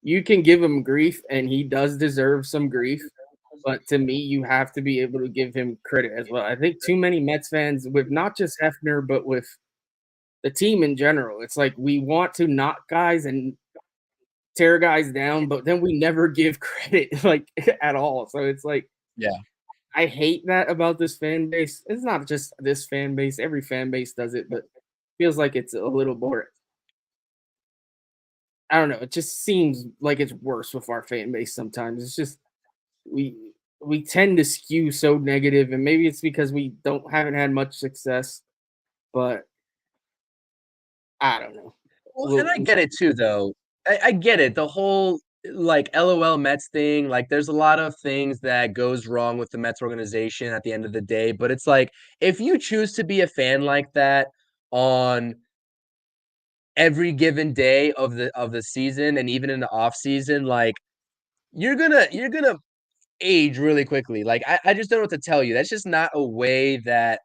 you can give him grief, and he does deserve some grief. But to me, you have to be able to give him credit as well. I think too many Mets fans, with not just Hefner, but with the team in general, it's like we want to knock guys and tear guys down, but then we never give credit like at all. So it's like, yeah, I hate that about this fan base. It's not just this fan base; every fan base does it, but it feels like it's a little more. I don't know. It just seems like it's worse with our fan base sometimes. It's just we tend to skew so negative, and maybe it's because we haven't had much success, but I don't know. Well, and I get it too, though. I get it. The whole like LOL Mets thing, like there's a lot of things that goes wrong with the Mets organization at the end of the day. But it's like if you choose to be a fan like that on every given day of the season and even in the off season, like you're gonna age really quickly. Like I just don't know what to tell you. That's just not a way that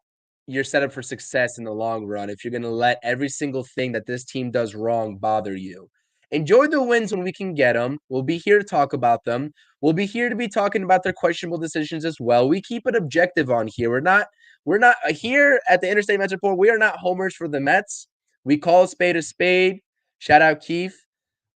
you're set up for success in the long run if you're going to let every single thing that this team does wrong bother you. Enjoy the wins when we can get them. We'll be here to talk about them. We'll be here to be talking about their questionable decisions as well. We keep it objective on here. We're not here at the Interstate Mets Report. We are not homers for the Mets. We call a spade a spade. Shout out Keith.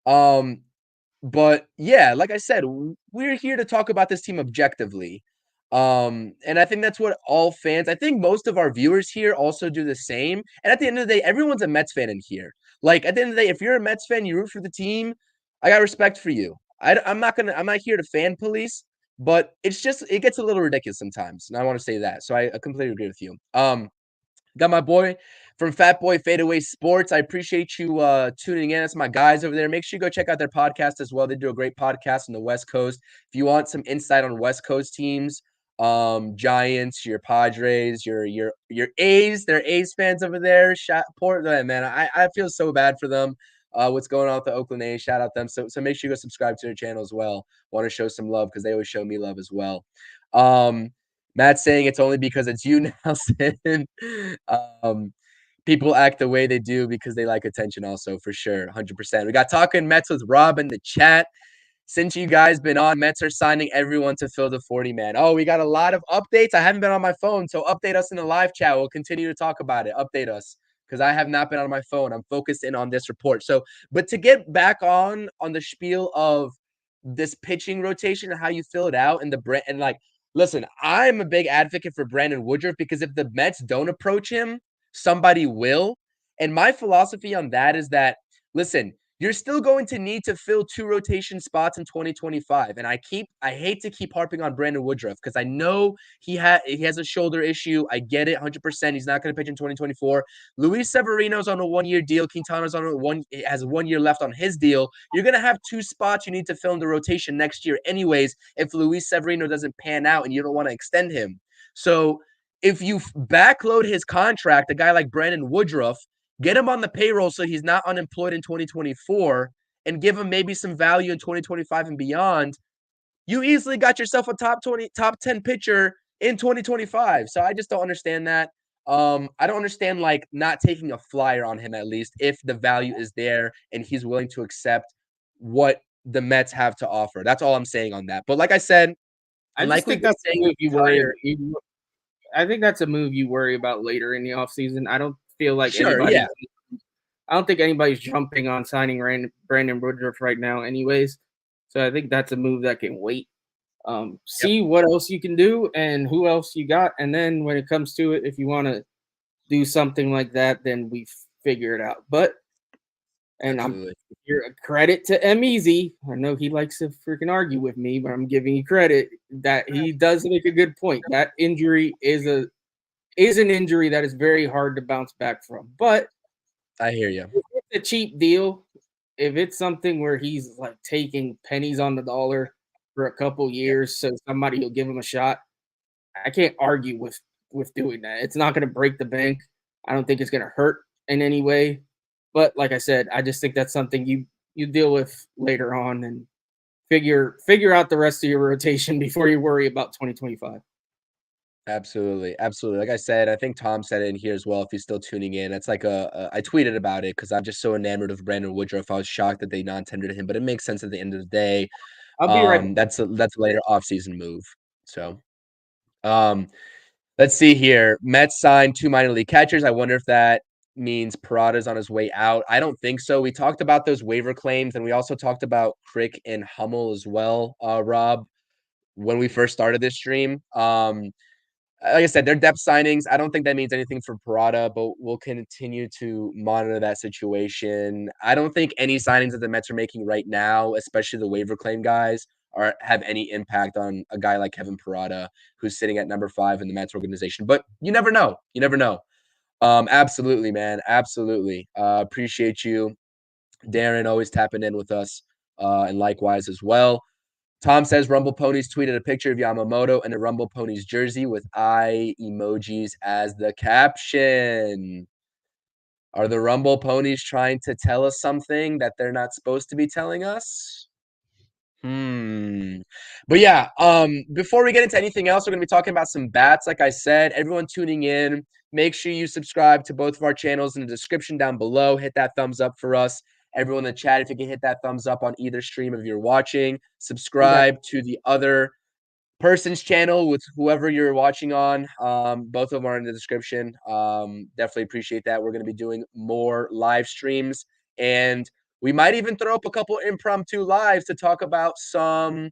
But yeah, like I said, we're here to talk about this team objectively. And I think that's what all fans, I think most of our viewers here also do the same. And at the end of the day, everyone's a Mets fan in here. Like at the end of the day, if you're a Mets fan, you root for the team, I got respect for you. I'm not here to fan police, but it gets a little ridiculous sometimes. And I want to say that. So I completely agree with you. Got my boy from Fat Boy Fadeaway Sports. I appreciate you tuning in. That's my guys over there. Make sure you go check out their podcast as well. They do a great podcast on the West Coast. If you want some insight on West Coast teams, Giants, your Padres, your A's, they're A's fans over there. Portland, man. I feel so bad for them. What's going on with the Oakland A's? Shout out them. So make sure you go subscribe to their channel as well. Want to show some love because they always show me love as well. Matt's saying it's only because it's you, Nelson. People act the way they do because they like attention also, for sure, 100%. We got Talking Mets with Rob in the chat. Since you guys been on, Mets are signing everyone to fill the 40-man. Oh, we got a lot of updates. I haven't been on my phone, so update us in the live chat. We'll continue to talk about it. Update us because I have not been on my phone. I'm focused in on this report. So, but to get back on the spiel of this pitching rotation and how you fill it out and like, listen, I'm a big advocate for Brandon Woodruff because if the Mets don't approach him, somebody will. And my philosophy on that is that, listen, you're still going to need to fill 2 rotation spots in 2025. And I hate to keep harping on Brandon Woodruff because I know he has a shoulder issue. I get it 100%. He's not going to pitch in 2024. Luis Severino's on a 1-year deal. Quintana's has 1 year left on his deal. You're going to have 2 spots you need to fill in the rotation next year anyways if Luis Severino doesn't pan out and you don't want to extend him. So if you backload his contract, a guy like Brandon Woodruff, get him on the payroll so he's not unemployed in 2024 and give him maybe some value in 2025 and beyond, you easily got yourself a top 10 pitcher in 2025. So I just don't understand that. I don't understand like not taking a flyer on him at least if the value is there and he's willing to accept what the Mets have to offer. That's all I'm saying on that. But like I said, I think that's a move you worry. I think that's a move you worry about later in the offseason. I don't feel like I don't think anybody's jumping on signing Brandon Woodruff right now, anyways. So I think that's a move that can wait. See what else you can do and who else you got, and then when it comes to it, if you want to do something like that, then we figure it out. But Absolutely. you're a credit to MEZ. I know he likes to freaking argue with me, but I'm giving you credit that he does make a good point. That injury is an injury that is very hard to bounce back from. But I hear you. if it's a cheap deal, if it's something where he's like taking pennies on the dollar for a couple years, so somebody will give him a shot, I can't argue with doing that. It's not going to break the bank. I don't think it's going to hurt in any way. But like I said, I just think that's something you deal with later on and figure out the rest of your rotation before you worry about 2025. Absolutely. Like I said, I think Tom said it in here as well. If he's still tuning in, it's like I tweeted about it because I'm just so enamored of Brandon Woodruff. I was shocked that they non-tendered him, but it makes sense at the end of the day. I'll be right. That's a later offseason move. So, let's see here. Mets signed 2 minor league catchers. I wonder if that means Parada's on his way out. I don't think so. We talked about those waiver claims, and we also talked about Crick and Hummel as well, Rob, when we first started this stream. Like I said, they're depth signings. I don't think that means anything for Parada, but we'll continue to monitor that situation. I don't think any signings that the Mets are making right now, especially the waiver claim guys, have any impact on a guy like Kevin Parada, who's sitting at number 5 in the Mets organization. But you never know. You never know. Absolutely, man. Absolutely. Appreciate you, Darren, always tapping in with us, and likewise as well. Tom says Rumble Ponies tweeted a picture of Yamamoto and a Rumble Ponies jersey with eye emojis as the caption. Are the Rumble Ponies trying to tell us something that they're not supposed to be telling us? But yeah, before we get into anything else, we're going to be talking about some bats. Like I said, everyone tuning in, make sure you subscribe to both of our channels in the description down below. Hit that thumbs up for us. Everyone in the chat, if you can hit that thumbs up on either stream if you're watching, subscribe to the other person's channel with whoever you're watching on. Both of them are in the description. Definitely appreciate that. We're going to be doing more live streams, and we might even throw up a couple impromptu lives to talk about some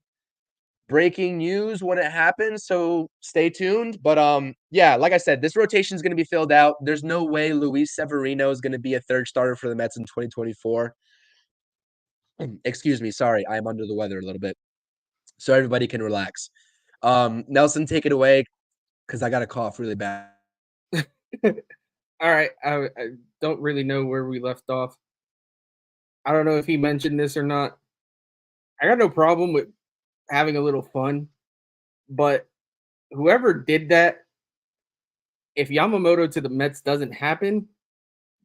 breaking news when it happens. So stay tuned. But yeah, like I said, this rotation is going to be filled out. There's no way Luis Severino is going to be a third starter for the Mets in 2024. Excuse me. Sorry, I'm under the weather a little bit. So everybody can relax. Nelson, take it away because I got a cough really bad. All right. I don't really know where we left off. I don't know if he mentioned this or not. I got no problem with having a little fun, but whoever did that, if Yamamoto to the Mets doesn't happen,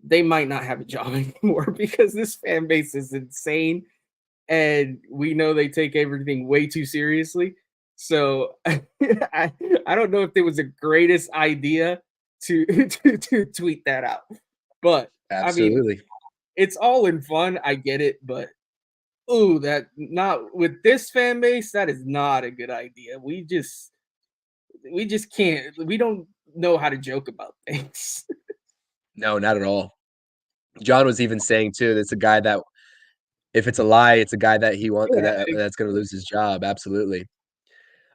they might not have a job anymore because this fan base is insane. And we know they take everything way too seriously. So I don't know if it was the greatest idea to tweet that out. But Absolutely. I mean, it's all in fun. I get it, but that not with this fan base, that is not a good idea. We just can't. We don't know how to joke about things. No, not at all. John was even saying too, that's a guy that if it's a lie, it's a guy that he wants that's going to lose his job. Absolutely.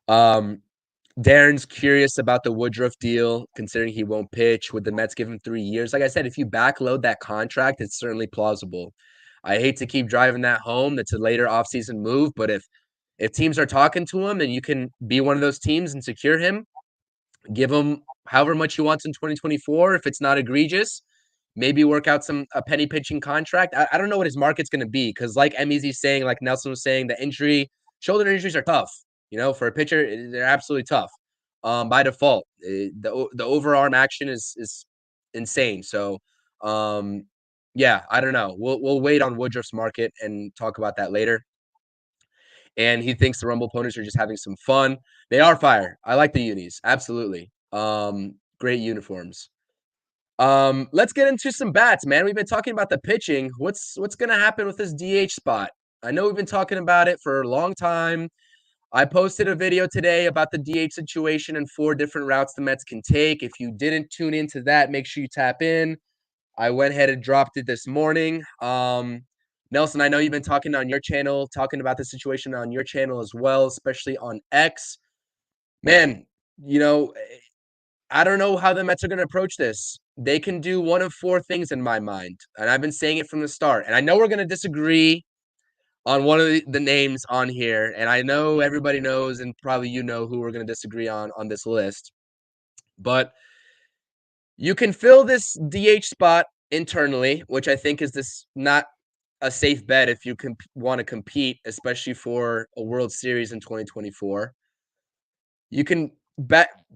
Darren's curious about the Woodruff deal, considering he won't pitch. Would the Mets give him 3 years? Like I said, if you backload that contract, it's certainly plausible. I hate to keep driving that home. That's a later offseason move, but if teams are talking to him and you can be one of those teams and secure him, give him however much he wants in 2024. If it's not egregious, maybe work out a penny pitching contract. I don't know what his market's going to be because, like MEZ's saying, like Nelson was saying, shoulder injuries are tough. You know, for a pitcher, they're absolutely tough. By default, the overarm action is insane. So, yeah, I don't know. We'll wait on Woodruff's market and talk about that later. And he thinks the Rumble Ponies are just having some fun. They are fire. I like the unis. Absolutely. Great uniforms. Let's get into some bats, man. We've been talking about the pitching. What's going to happen with this DH spot? I know we've been talking about it for a long time. I posted a video today about the DH situation and 4 different routes the Mets can take. If you didn't tune into that, make sure you tap in. I went ahead and dropped it this morning. Nelson, I know you've been talking on your channel, talking about the situation on your channel as well, especially on X. Man, I don't know how the Mets are going to approach this. They can do one of four things in my mind, and I've been saying it from the start. And I know we're going to disagree on one of the names on here, and I know everybody knows, and probably you know who we're going to disagree on this list. But you can fill this DH spot internally, which I think is this not a safe bet if you want to compete, especially for a World Series in 2024. You can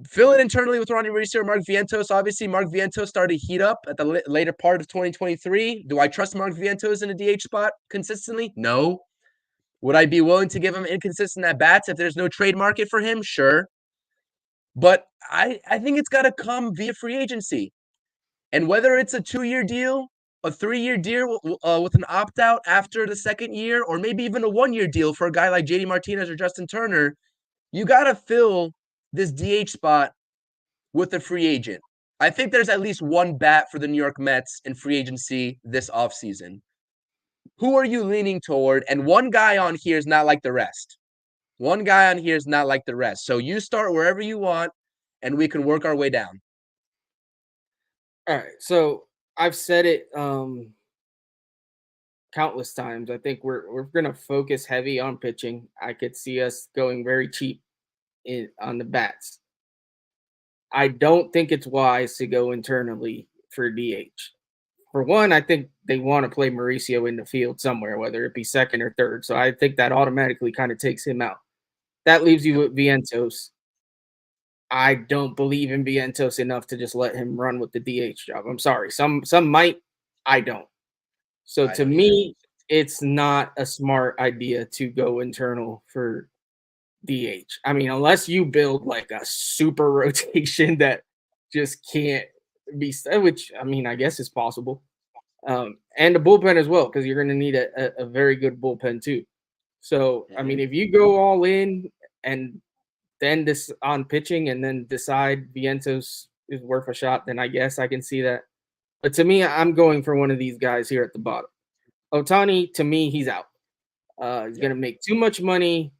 fill it internally with Ronnie Mauricio or Mark Vientos. Obviously, Mark Vientos started to heat up at the later part of 2023. Do I trust Mark Vientos in a DH spot consistently? No. Would I be willing to give him inconsistent at-bats if there's no trade market for him? Sure. But I think it's got to come via free agency. And whether it's a 2-year deal, a 3-year deal with an opt-out after the second year, or maybe even a 1-year deal for a guy like JD Martinez or Justin Turner, you got to fill this DH spot with a free agent. I think there's at least one bat for the New York Mets in free agency this offseason. Who are you leaning toward? And one guy on here is not like the rest. One guy on here is not like the rest. So you start wherever you want, and we can work our way down. All right. So I've said it countless times. I think we're going to focus heavy on pitching. I could see us going very cheap on the bats. I don't think it's wise to go internally for DH. For one, I think they want to play Mauricio in the field somewhere, whether it be second or third. So I think that automatically kind of takes him out. That leaves you with Vientos. I don't believe in Vientos enough to just let him run with the DH job. I'm sorry. Some might. I don't. So to me, it's not a smart idea to go internal for DH. I mean, unless you build like a super rotation that just can't be, which I mean, I guess is possible. And the bullpen as well, because you're going to need a very good bullpen too. So, I mean, if you go all in and then this on pitching and then decide Vientos is worth a shot, then I guess I can see that. But to me, I'm going for one of these guys here at the bottom. Ohtani, to me, he's out. He's going to make too much money.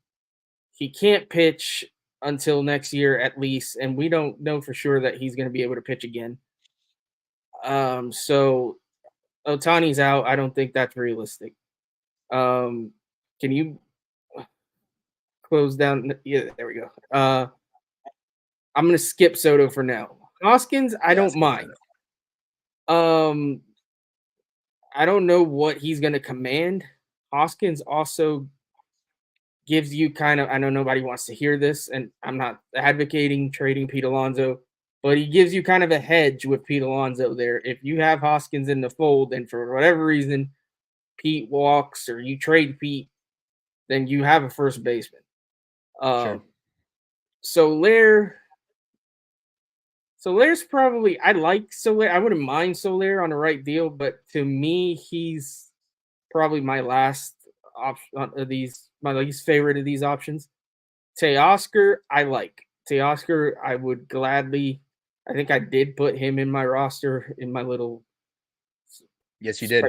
He can't pitch until next year at least, and we don't know for sure that he's going to be able to pitch again. So Ohtani's out. I don't think that's realistic. Can you close down? Yeah, there we go. I'm going to skip Soto for now. Hoskins, I don't mind. I don't know what he's going to command. Hoskins also gives you kind of, I know nobody wants to hear this, and I'm not advocating trading Pete Alonso, but he gives you kind of a hedge with Pete Alonso there. If you have Hoskins in the fold and for whatever reason Pete walks or you trade Pete, then you have a first baseman. Sure. Soler's probably, I like Soler. I wouldn't mind Soler on the right deal, but to me, he's probably my last option of these, my least favorite of these options. Teoscar, I like. Teoscar, I would gladly, I think I did put him in my roster, in my little Yes, you did.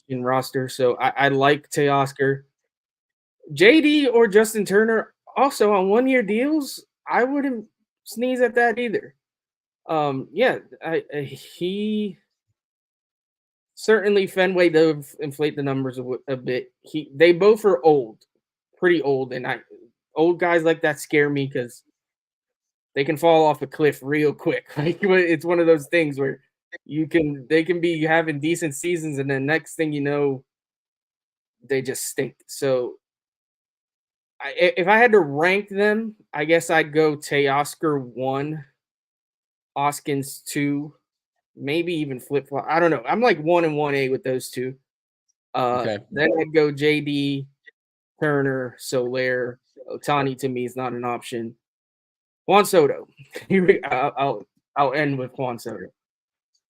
Roster. So I like Teoscar. JD or Justin Turner, also on 1-year deals, I wouldn't sneeze at that either. He certainly Fenway does inflate the numbers a bit. They both are old, pretty old, and old guys like that scare me because they can fall off a cliff real quick. Like it's one of those things where they can be having decent seasons, and then next thing you know, they just stink. So if I had to rank them, I guess I'd go Teoscar 1. Hoskins 2, maybe even flip-flop. I don't know. I'm like 1 and 1A with those two. Okay. Then I'd go JD, Turner, Soler. Ohtani to me is not an option. Juan Soto. I'll end with Juan Soto.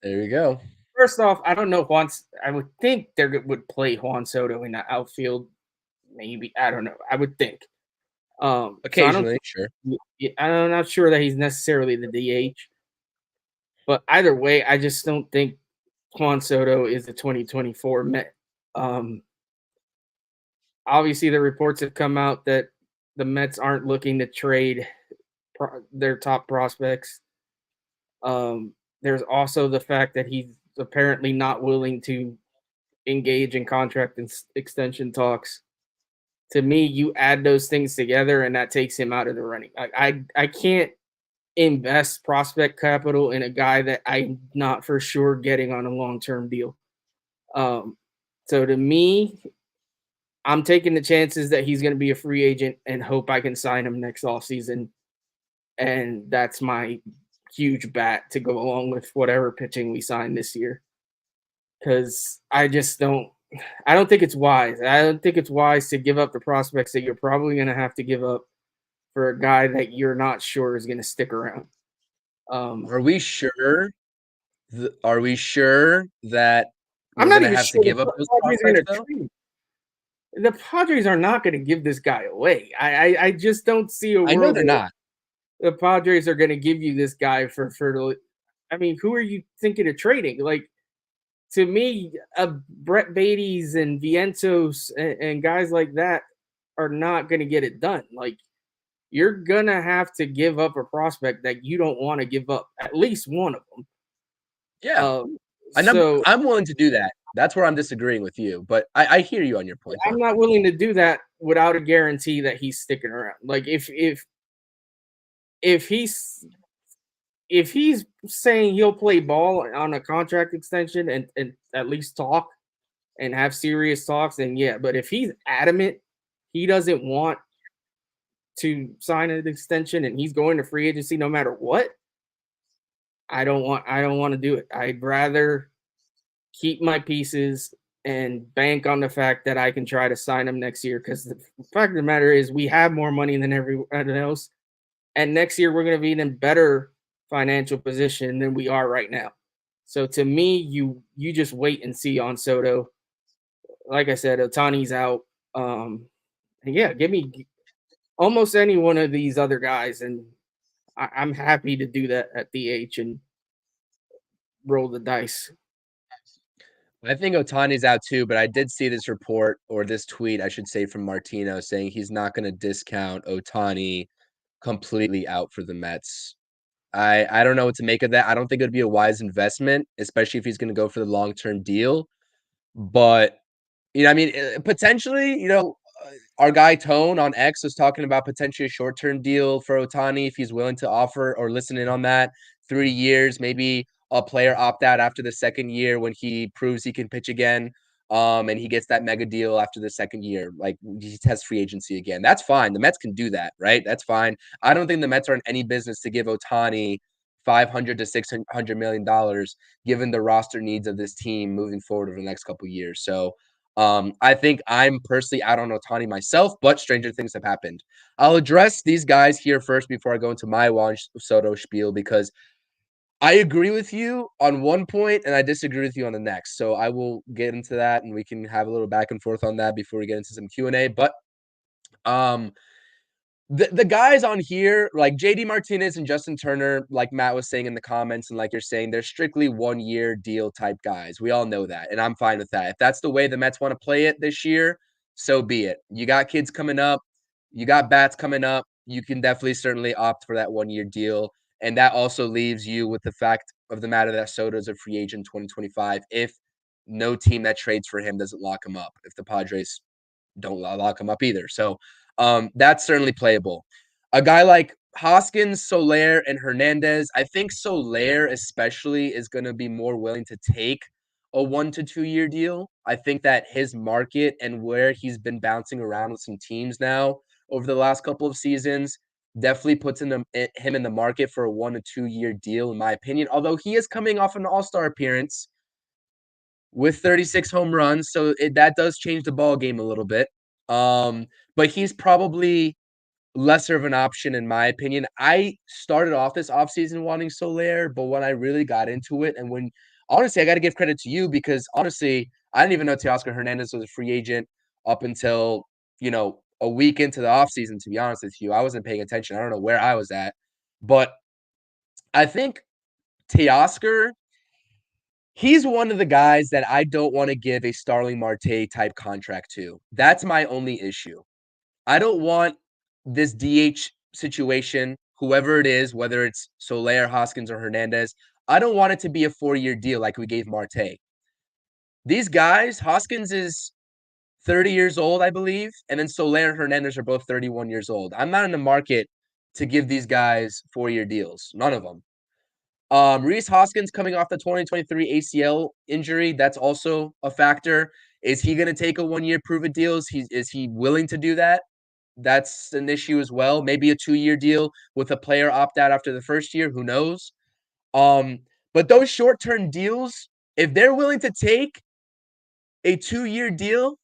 There you go. First off, I don't know I would think they would play Juan Soto in the outfield. Maybe. I don't know. I would think. Occasionally, sure. I'm not sure that he's necessarily the DH. But either way, I just don't think Juan Soto is the 2024 Met. Obviously, the reports have come out that the Mets aren't looking to trade their top prospects. There's also the fact that he's apparently not willing to engage in contract extension talks. To me, you add those things together, and that takes him out of the running. I can't invest prospect capital in a guy that I'm not for sure getting on a long-term deal. So to me, I'm taking the chances that he's going to be a free agent and hope I can sign him next offseason. And that's my huge bat to go along with whatever pitching we sign this year. Because I don't think it's wise. I don't think it's wise to give up the prospects that you're probably going to have to give up for a guy that you're not sure is going to stick around. Are we sure? Are we sure that we're I'm not going to even have sure to give up those prospects, though? The Padres are not going to give this guy away. I just don't see a world. I know they're not. The Padres are going to give you this guy for I mean, who are you thinking of trading? Like, to me, Brett Beatty's and Vientos and guys like that are not going to get it done. Like, you're going to have to give up a prospect that you don't want to give up, at least one of them. Yeah. So I'm willing to do that. That's where I'm disagreeing with you, but I hear you on your point. I'm not willing to do that without a guarantee that he's sticking around. Like, if he's saying he'll play ball on a contract extension and at least talk and have serious talks, then yeah. But if he's adamant he doesn't want to sign an extension and he's going to free agency no matter what, I don't want to do it. I'd rather keep my pieces and bank on the fact that I can try to sign him next year, because the fact of the matter is we have more money than everyone else. And next year we're going to be in a better financial position than we are right now. So to me, you just wait and see on Soto. Like I said, Ohtani's out. And yeah, give me almost any one of these other guys, and I'm happy to do that at DH and roll the dice. I think Ohtani's out too, but I did see this report, or this tweet, I should say, from Martino saying he's not going to discount Ohtani completely out for the Mets. I don't know what to make of that. I don't think it would be a wise investment, especially if he's going to go for the long-term deal. But, I mean, potentially, our guy Tone on X was talking about potentially a short-term deal for Ohtani if he's willing to offer or listen in on that. 3 years, maybe a player opt out after the second year when he proves he can pitch again. And he gets that mega deal after the second year, like he tests free agency again. That's fine. The Mets can do that, right? That's fine. I don't think the Mets are in any business to give Ohtani $500 to $600 million, given the roster needs of this team moving forward over the next couple of years. So I think I'm personally out on Ohtani myself, but stranger things have happened. I'll address these guys here first before I go into my Juan Soto spiel, because I agree with you on one point and I disagree with you on the next. So I will get into that and we can have a little back and forth on that before we get into some Q&A. But the guys on here, like JD Martinez and Justin Turner, like Matt was saying in the comments and like you're saying, they're strictly 1-year deal type guys. We all know that, and I'm fine with that. If that's the way the Mets want to play it this year, so be it. You got kids coming up. You got bats coming up. You can definitely certainly opt for that 1-year deal. And that also leaves you with the fact of the matter that Soto's a free agent 2025 if no team that trades for him doesn't lock him up, if the Padres don't lock him up either. So that's certainly playable. A guy like Hoskins, Soler, and Hernandez, I think Soler especially is going to be more willing to take a 1 to 2 year deal. I think that his market and where he's been bouncing around with some teams now over the last couple of seasons definitely puts him in the market for a 1 to 2 year deal, in my opinion. Although he is coming off an All-Star appearance with 36 home runs, so that does change the ball game a little bit. But he's probably lesser of an option, in my opinion. I started off this offseason wanting Soler, but when I really got into it, and honestly, I got to give credit to you, because honestly, I didn't even know Teoscar Hernandez was a free agent up until, a week into the offseason, to be honest with you. I wasn't paying attention. I don't know where I was at. But I think Teoscar He's one of the guys that I don't want to give a Starling Marte type contract to. That's my only issue. I don't want this DH situation, whoever it is, whether it's Soler, Hoskins, or Hernandez, I don't want it to be a 4-year deal like we gave Marte. These guys, Hoskins is 30 years old, I believe, and then Soler and Hernandez are both 31 years old. I'm not in the market to give these guys 4-year deals. None of them. Rhys Hoskins coming off the 2023 ACL injury, that's also a factor. Is he going to take a 1-year prove-it deal? Is he willing to do that? That's an issue as well. Maybe a 2-year deal with a player opt out after the first year. Who knows? But those short-term deals, if they're willing to take a 2-year deal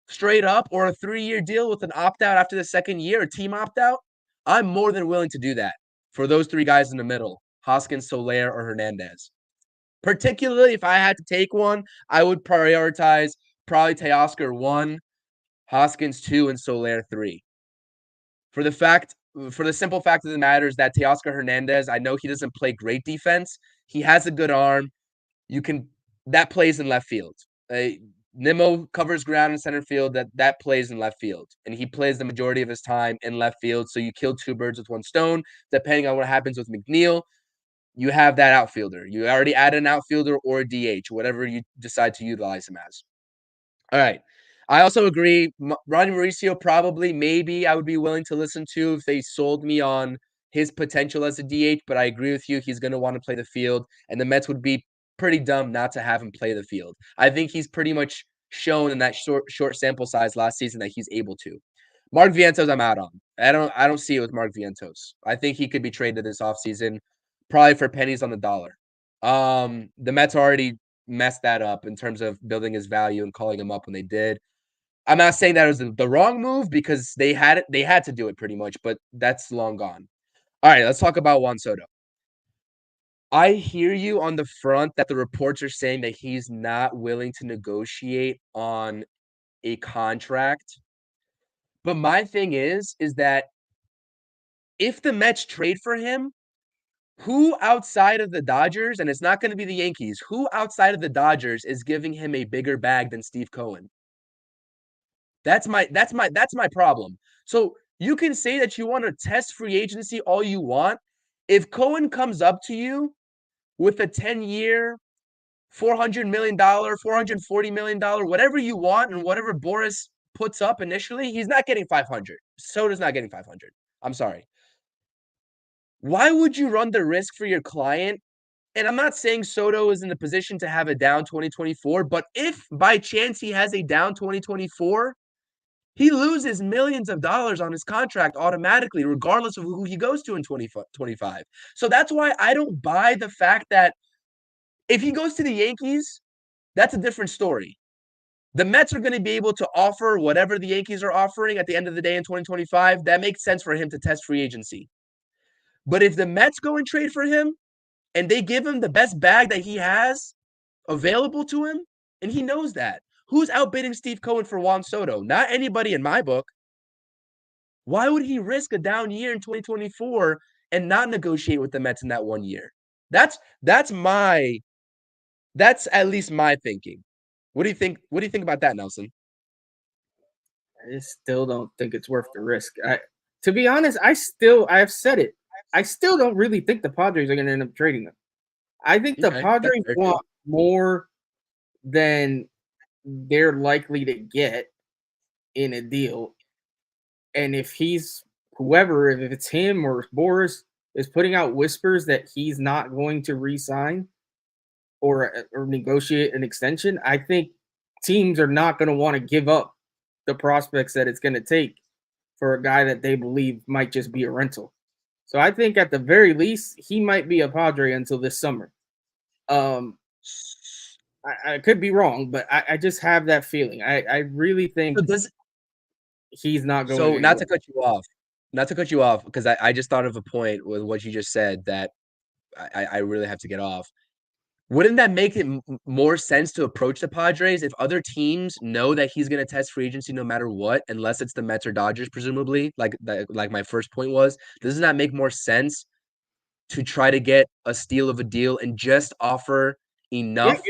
straight up or a 3-year deal with an opt out after the second year, a team opt out, I'm more than willing to do that for those 3 guys in the middle, Hoskins, Soler, or Hernandez. Particularly if I had to take one, I would prioritize probably Teoscar 1, Hoskins 2, and Soler 3. For the simple fact of the matter is that Teoscar Hernandez, I know he doesn't play great defense. He has a good arm. That plays in left field. Nimmo covers ground in center field. That plays in left field, and he plays the majority of his time in left field. So you kill 2 birds with 1 stone. Depending on what happens with McNeil, you have that outfielder. You already add an outfielder or a DH, whatever you decide to utilize him as. All right. I also agree. Ronnie Mauricio, probably, maybe I would be willing to listen to if they sold me on his potential as a DH, but I agree with you. He's going to want to play the field, and the Mets would be pretty dumb not to have him play the field. I think he's pretty much shown in that short sample size last season that he's able to. Mark Vientos, I'm out on. I don't see it with Mark Vientos. I think he could be traded this offseason, probably for pennies on the dollar. The Mets already messed that up in terms of building his value and calling him up when they did. I'm not saying that it was the wrong move because they had to do it pretty much, but that's long gone. All right, let's talk about Juan Soto. I hear you on the front that the reports are saying that he's not willing to negotiate on a contract. But my thing is that if the Mets trade for him, who outside of the Dodgers, and it's not going to be the Yankees, who outside of the Dodgers is giving him a bigger bag than Steve Cohen? That's my problem. So you can say that you want to test free agency all you want. If Cohen comes up to you with a 10-year, $400 million, $440 million, whatever you want, and whatever Boris puts up initially, he's not getting 500. Soto's not getting 500. I'm sorry. Why would you run the risk for your client? And I'm not saying Soto is in the position to have a down 2024, but if by chance he has a down 2024, he loses millions of dollars on his contract automatically, regardless of who he goes to in 2025. So that's why I don't buy the fact that if he goes to the Yankees, that's a different story. The Mets are going to be able to offer whatever the Yankees are offering at the end of the day in 2025. That makes sense for him to test free agency. But if the Mets go and trade for him and they give him the best bag that he has available to him, and he knows that, who's outbidding Steve Cohen for Juan Soto? Not anybody in my book. Why would he risk a down year in 2024 and not negotiate with the Mets in that 1 year? That's at least my thinking. What do you think? What do you think about that, Nelson? I still don't think it's worth the risk. To be honest, I have said it. I still don't really think the Padres are going to end up trading them. I think the Padres want more than they're likely to get in a deal. And if he's whoever, if it's him or Boris is putting out whispers that he's not going to re-sign or negotiate an extension, I think teams are not going to want to give up the prospects that it's going to take for a guy that they believe might just be a rental. So I think at the very least, he might be a Padre until this summer. I could be wrong, but I just have that feeling. I really think he's not going to. So not to cut you off, because I just thought of a point with what you just said that I really have to get off. Wouldn't that make it more sense to approach the Padres if other teams know that he's going to test free agency no matter what, unless it's the Mets or Dodgers, presumably, like my first point was? Doesn't that make more sense to try to get a steal of a deal and just offer enough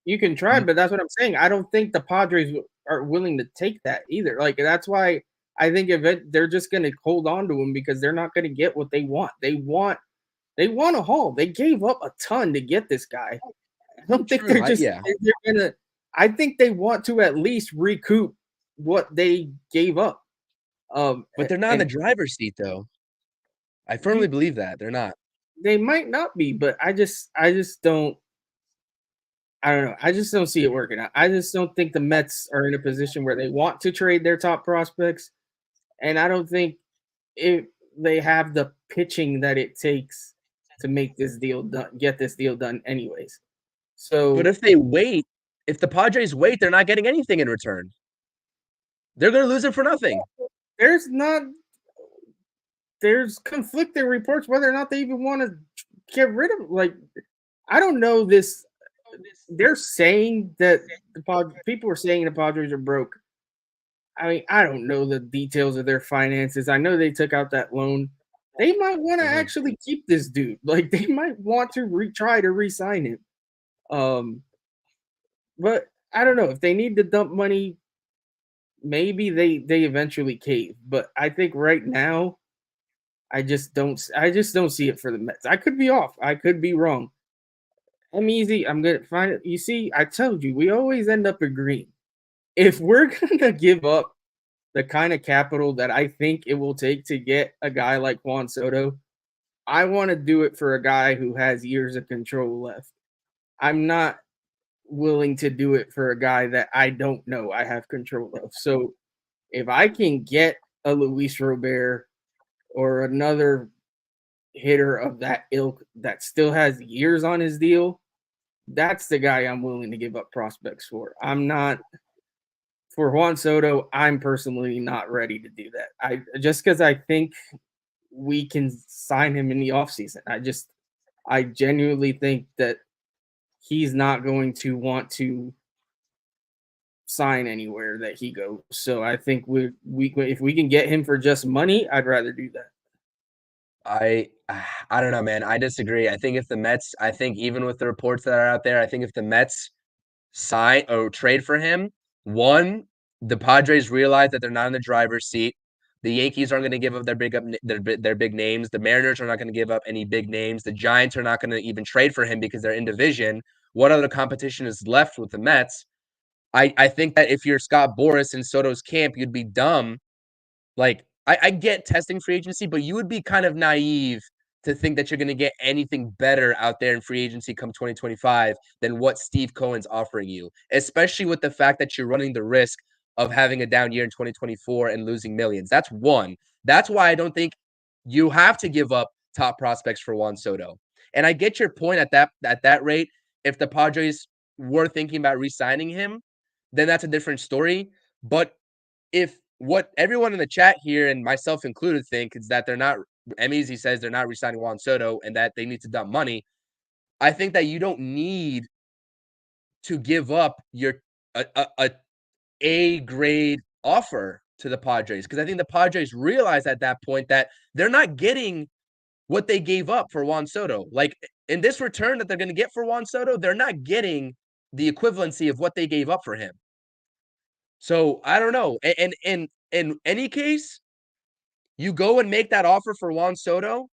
You can try, but that's what I'm saying. I don't think the Padres are willing to take that either. Like, that's why I think they're just going to hold on to him because they're not going to get what they want. They want a haul. They gave up a ton to get this guy. I don't think they're just they're gonna. I think they want to at least recoup what they gave up. But they're not in the driver's seat, though. I firmly believe that they're not. They might not be, but I just don't. I don't know. I just don't see it working out. I just don't think the Mets are in a position where they want to trade their top prospects, and I don't think they have the pitching that it takes to make this deal done, get this deal done, anyways. So, but if the Padres wait, they're not getting anything in return. They're going to lose it for nothing. There's conflicting reports whether or not they even want to get rid of. Like, I don't know this. They're saying that people are saying the Padres are broke. I mean, I don't know the details of their finances. I know they took out that loan. They might want to actually keep this dude. Like, they might want to try to re-sign him. But I don't know if they need to dump money. Maybe they eventually cave. But I think right now, I just don't see it for the Mets. I could be off. I could be wrong. I'm easy. I'm gonna find it. You see, I told you we always end up agreeing. If we're gonna give up the kind of capital that I think it will take to get a guy like Juan Soto, I want to do it for a guy who has years of control left. I'm not willing to do it for a guy that I don't know I have control of. So if I can get a Luis Robert or another hitter of that ilk that still has years on his deal, that's the guy I'm willing to give up prospects for. I'm not for Juan Soto. I'm personally not ready to do that. Just because I think we can sign him in the offseason. I genuinely think that he's not going to want to sign anywhere that he goes. So I think if we can get him for just money, I'd rather do that. I don't know, man. I disagree. I think even with the reports that are out there, I think if the Mets sign or trade for him, one, the Padres realize that they're not in the driver's seat. The Yankees aren't going to give up their big names. The Mariners are not going to give up any big names. The Giants are not going to even trade for him because they're in division. What other competition is left with the Mets? I think that if you're Scott Boras in Soto's camp, you'd be dumb. Like, I get testing free agency, but you would be kind of naive to think that you're going to get anything better out there in free agency come 2025 than what Steve Cohen's offering you, especially with the fact that you're running the risk of having a down year in 2024 and losing millions. That's one. That's why I don't think you have to give up top prospects for Juan Soto. And I get your point at that rate. If the Padres were thinking about re-signing him, then that's a different story. But if what everyone in the chat here, and myself included, think is that they're not, Easy says they're not re-signing Juan Soto and that they need to dump money, I think that you don't need to give up your a grade offer to the Padres, because I think the Padres realize at that point that they're not getting what they gave up for Juan Soto. Like, in this return that they're going to get for Juan Soto, they're not getting the equivalency of what they gave up for him. So I don't know. And in any case, you go and make that offer for Juan Soto.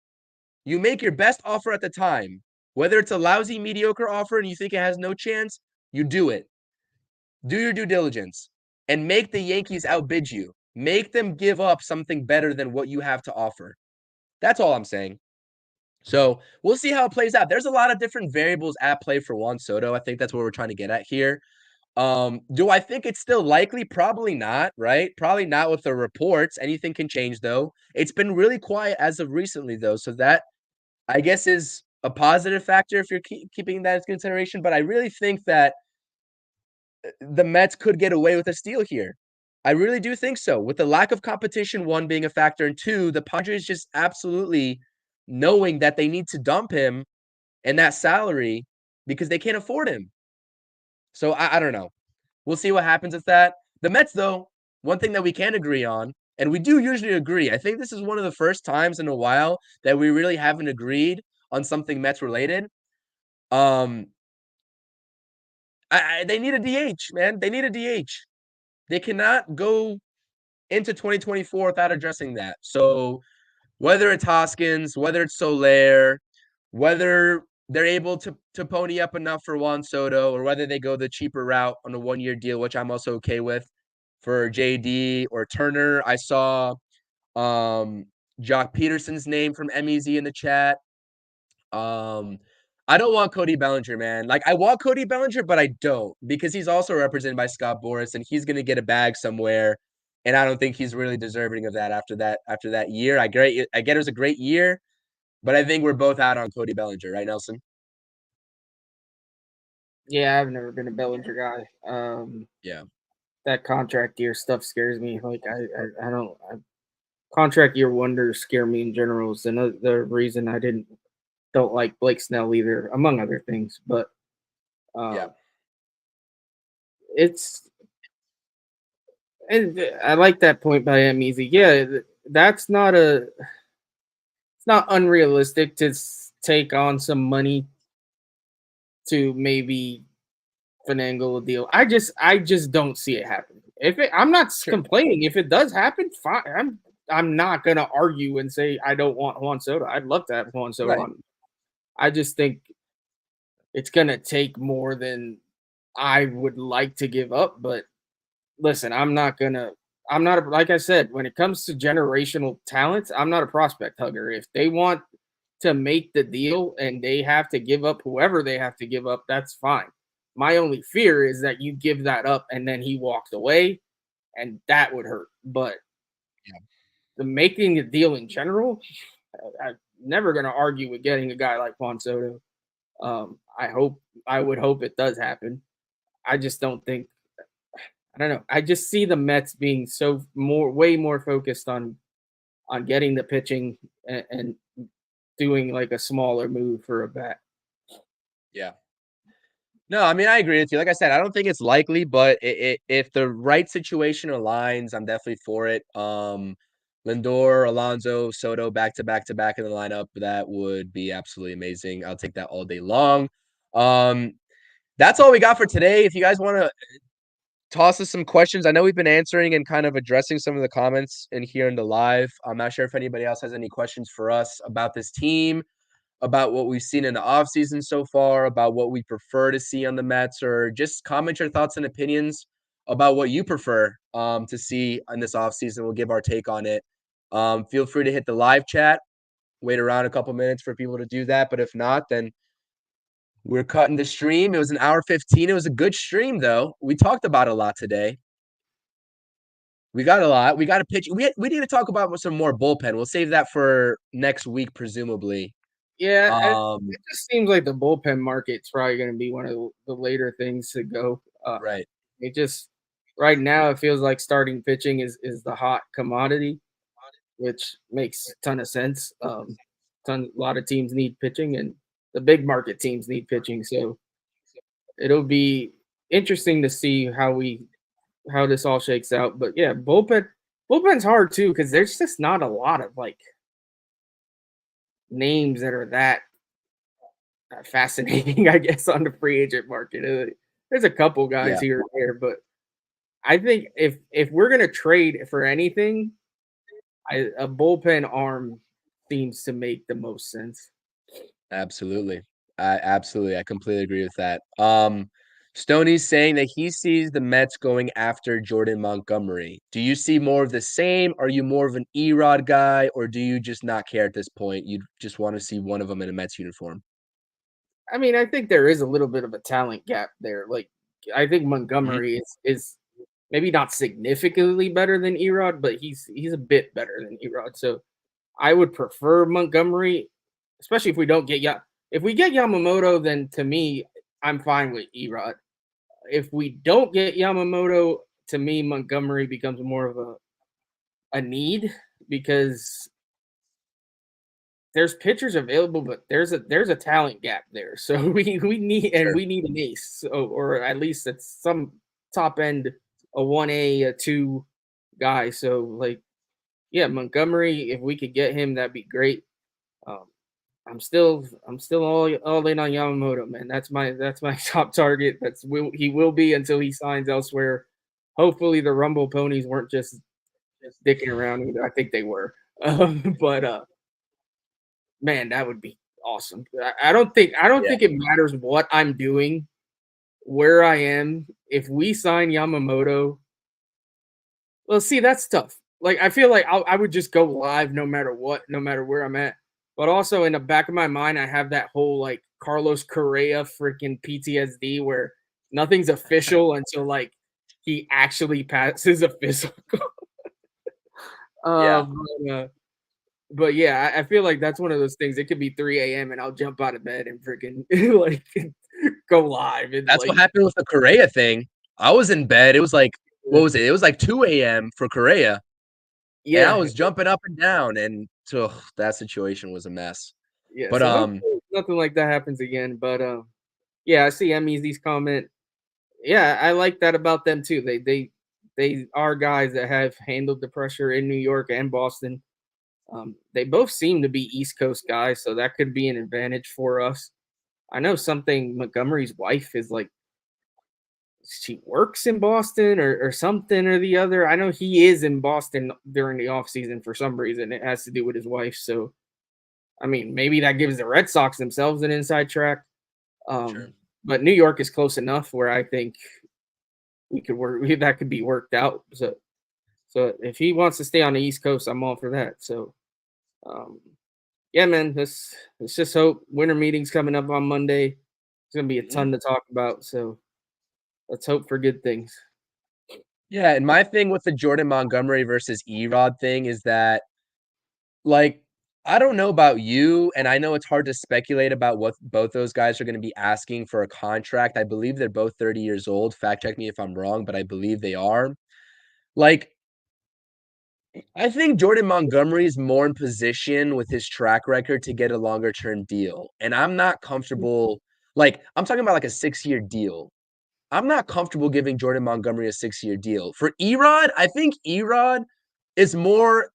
You make your best offer at the time. Whether it's a lousy, mediocre offer and you think it has no chance, you do it. Do your due diligence and make the Yankees outbid you. Make them give up something better than what you have to offer. That's all I'm saying. So we'll see how it plays out. There's a lot of different variables at play for Juan Soto. I think that's what we're trying to get at here. Do I think it's still likely? Probably not, right? Probably not with the reports. Anything can change, though. It's been really quiet as of recently, though. So that, I guess, is a positive factor if you're keeping that in consideration. But I really think that the Mets could get away with a steal here. I really do think so. With the lack of competition, one, being a factor, and two, the Padres just absolutely knowing that they need to dump him and that salary because they can't afford him. So I don't know. We'll see what happens with that. The Mets, though, one thing that we can agree on, and we do usually agree, I think this is one of the first times in a while that we really haven't agreed on something Mets related. They need a DH, man. They need a DH. They cannot go into 2024 without addressing that. So whether it's Hoskins, whether it's Soler, whether they're able to pony up enough for Juan Soto, or whether they go the cheaper route on a 1-year deal, which I'm also okay with, for JD or Turner. I saw Jock Peterson's name from MEZ in the chat. I don't want Cody Bellinger, man. Like, I want Cody Bellinger, but I don't, because he's also represented by Scott Boras, and he's gonna get a bag somewhere. And I don't think he's really deserving of that after that year. I get it was a great year, but I think we're both out on Cody Bellinger, right, Nelson? Yeah, I've never been a Bellinger guy. Yeah. That contract year stuff scares me. Like I don't contract year wonders scare me in general. Is another reason I don't like Blake Snell either, among other things. But and I like that point by MEZ. Yeah, it's not unrealistic to take on some money to maybe finagle a deal. I just don't see it happen. I'm not complaining if it does happen. Fine, I'm not gonna argue and say I don't want Juan Soto. I'd love to have Juan Soto on. I just think it's gonna take more than I would like to give up. But listen, like I said, when it comes to generational talents, I'm not a prospect hugger. If they want to make the deal and they have to give up whoever they have to give up, that's fine. My only fear is that you give that up and then he walks away, and that would hurt. But the making the deal in general, I'm never going to argue with getting a guy like Juan Soto. I would hope it does happen. I just don't think. I don't know. I just see the Mets being way more focused on getting the pitching and doing like a smaller move for a bat. Yeah. No, I mean, I agree with you. Like I said, I don't think it's likely, but if the right situation aligns, I'm definitely for it. Lindor, Alonso, Soto, back to back in the lineup, that would be absolutely amazing. I'll take that all day long. That's all we got for today. If you guys want to toss us some questions, I know we've been answering and kind of addressing some of the comments in here in the live. I'm not sure if anybody else has any questions for us about this team, about what we've seen in the offseason so far, about what we prefer to see on the Mets, or just comment your thoughts and opinions about what you prefer to see in this offseason. We'll give our take on it. Feel free to hit the live chat. Wait around a couple minutes for people to do that. But if not, then we're cutting the stream. It was an hour 15. It was a good stream, though. We talked about a lot today. We got a lot. We got a pitch. We need to talk about some more bullpen. We'll save that for next week, presumably. Yeah, it just seems like the bullpen market's probably going to be one of the later things to go. Right. It just right now it feels like starting pitching is the hot commodity, which makes a ton of sense. A lot of teams need pitching, and the big market teams need pitching. So it'll be interesting to see how this all shakes out. But yeah, bullpen's hard too, because there's just not a lot of like names that are that fascinating, I guess, on the free agent market. There's a couple guys here and there, but I think if we're gonna trade for anything, a bullpen arm seems to make the most sense. Absolutely. I completely agree with that. Stoney's saying that he sees the Mets going after Jordan Montgomery. Do you see more of the same? Are you more of an E Rod guy, or do you just not care at this point? You just want to see one of them in a Mets uniform? I mean, I think there is a little bit of a talent gap there. Like, I think Montgomery is maybe not significantly better than E Rod, but he's a bit better than E Rod. So I would prefer Montgomery, especially if we don't get if we get Yamamoto, then to me, I'm fine with E Rod. If we don't get Yamamoto, to me, Montgomery becomes more of a need, because there's pitchers available, but there's a talent gap there. So we need an ace, so, or at least it's some top end, a 1A, a 2 guy. So like, yeah, Montgomery, if we could get him, that'd be great. I'm still all in on Yamamoto, man. That's my top target. He will be until he signs elsewhere. Hopefully the Rumble ponies weren't just dicking around either. I think they were. But man, that would be awesome. I don't think it matters what I'm doing, where I am. If we sign Yamamoto, well, see, that's tough. Like, I feel like I would just go live no matter what, no matter where I'm at. But also in the back of my mind, I have that whole like Carlos Correa freaking PTSD where nothing's official until like he actually passes a physical. But yeah, I feel like that's one of those things. It could be 3 a.m. and I'll jump out of bed and freaking like go live. And that's what happened with the Correa thing. I was in bed. It was like, what was it? It was like 2 a.m. for Correa. Yeah, and I was jumping up and down, and that situation was a mess. Yeah, but so nothing like that happens again. But yeah, I see MEZ's comment. Yeah, I like that about them too. They are guys that have handled the pressure in New York and Boston. They both seem to be East Coast guys, so that could be an advantage for us. I know Montgomery's wife is like, she works in Boston or something or the other. I know he is in Boston during the offseason for some reason. It has to do with his wife. So, I mean, maybe that gives the Red Sox themselves an inside track. Sure. But New York is close enough where I think we could work. That could be worked out. So if he wants to stay on the East Coast, I'm all for that. So, yeah, man, let's just hope. Winter meeting's coming up on Monday. There's gonna be a ton to talk about. So let's hope for good things. Yeah, and my thing with the Jordan Montgomery versus E Rod thing is that, like, I don't know about you, and I know it's hard to speculate about what both those guys are going to be asking for a contract. I believe they're both 30 years old. Fact check me if I'm wrong, but I believe they are. Like, I think Jordan Montgomery is more in position with his track record to get a longer term deal. And I'm not comfortable. Like, I'm talking about like a 6-year deal. I'm not comfortable giving Jordan Montgomery a 6-year deal. For E Rod, I think E Rod is more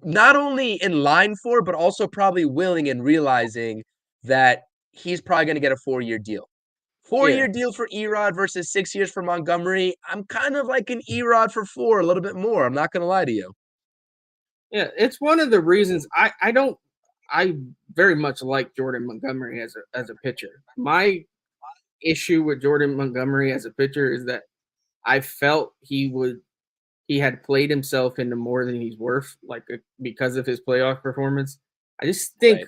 not only in line for, but also probably willing and realizing that he's probably going to get a 4-year deal. 4-year deal for E Rod versus 6 years for Montgomery. I'm kind of like an E Rod for 4, a little bit more. I'm not going to lie to you. Yeah, it's one of the reasons I very much like Jordan Montgomery as a pitcher. My issue with Jordan Montgomery as a pitcher is that I felt he had played himself into more than he's worth, because of his playoff performance. I just think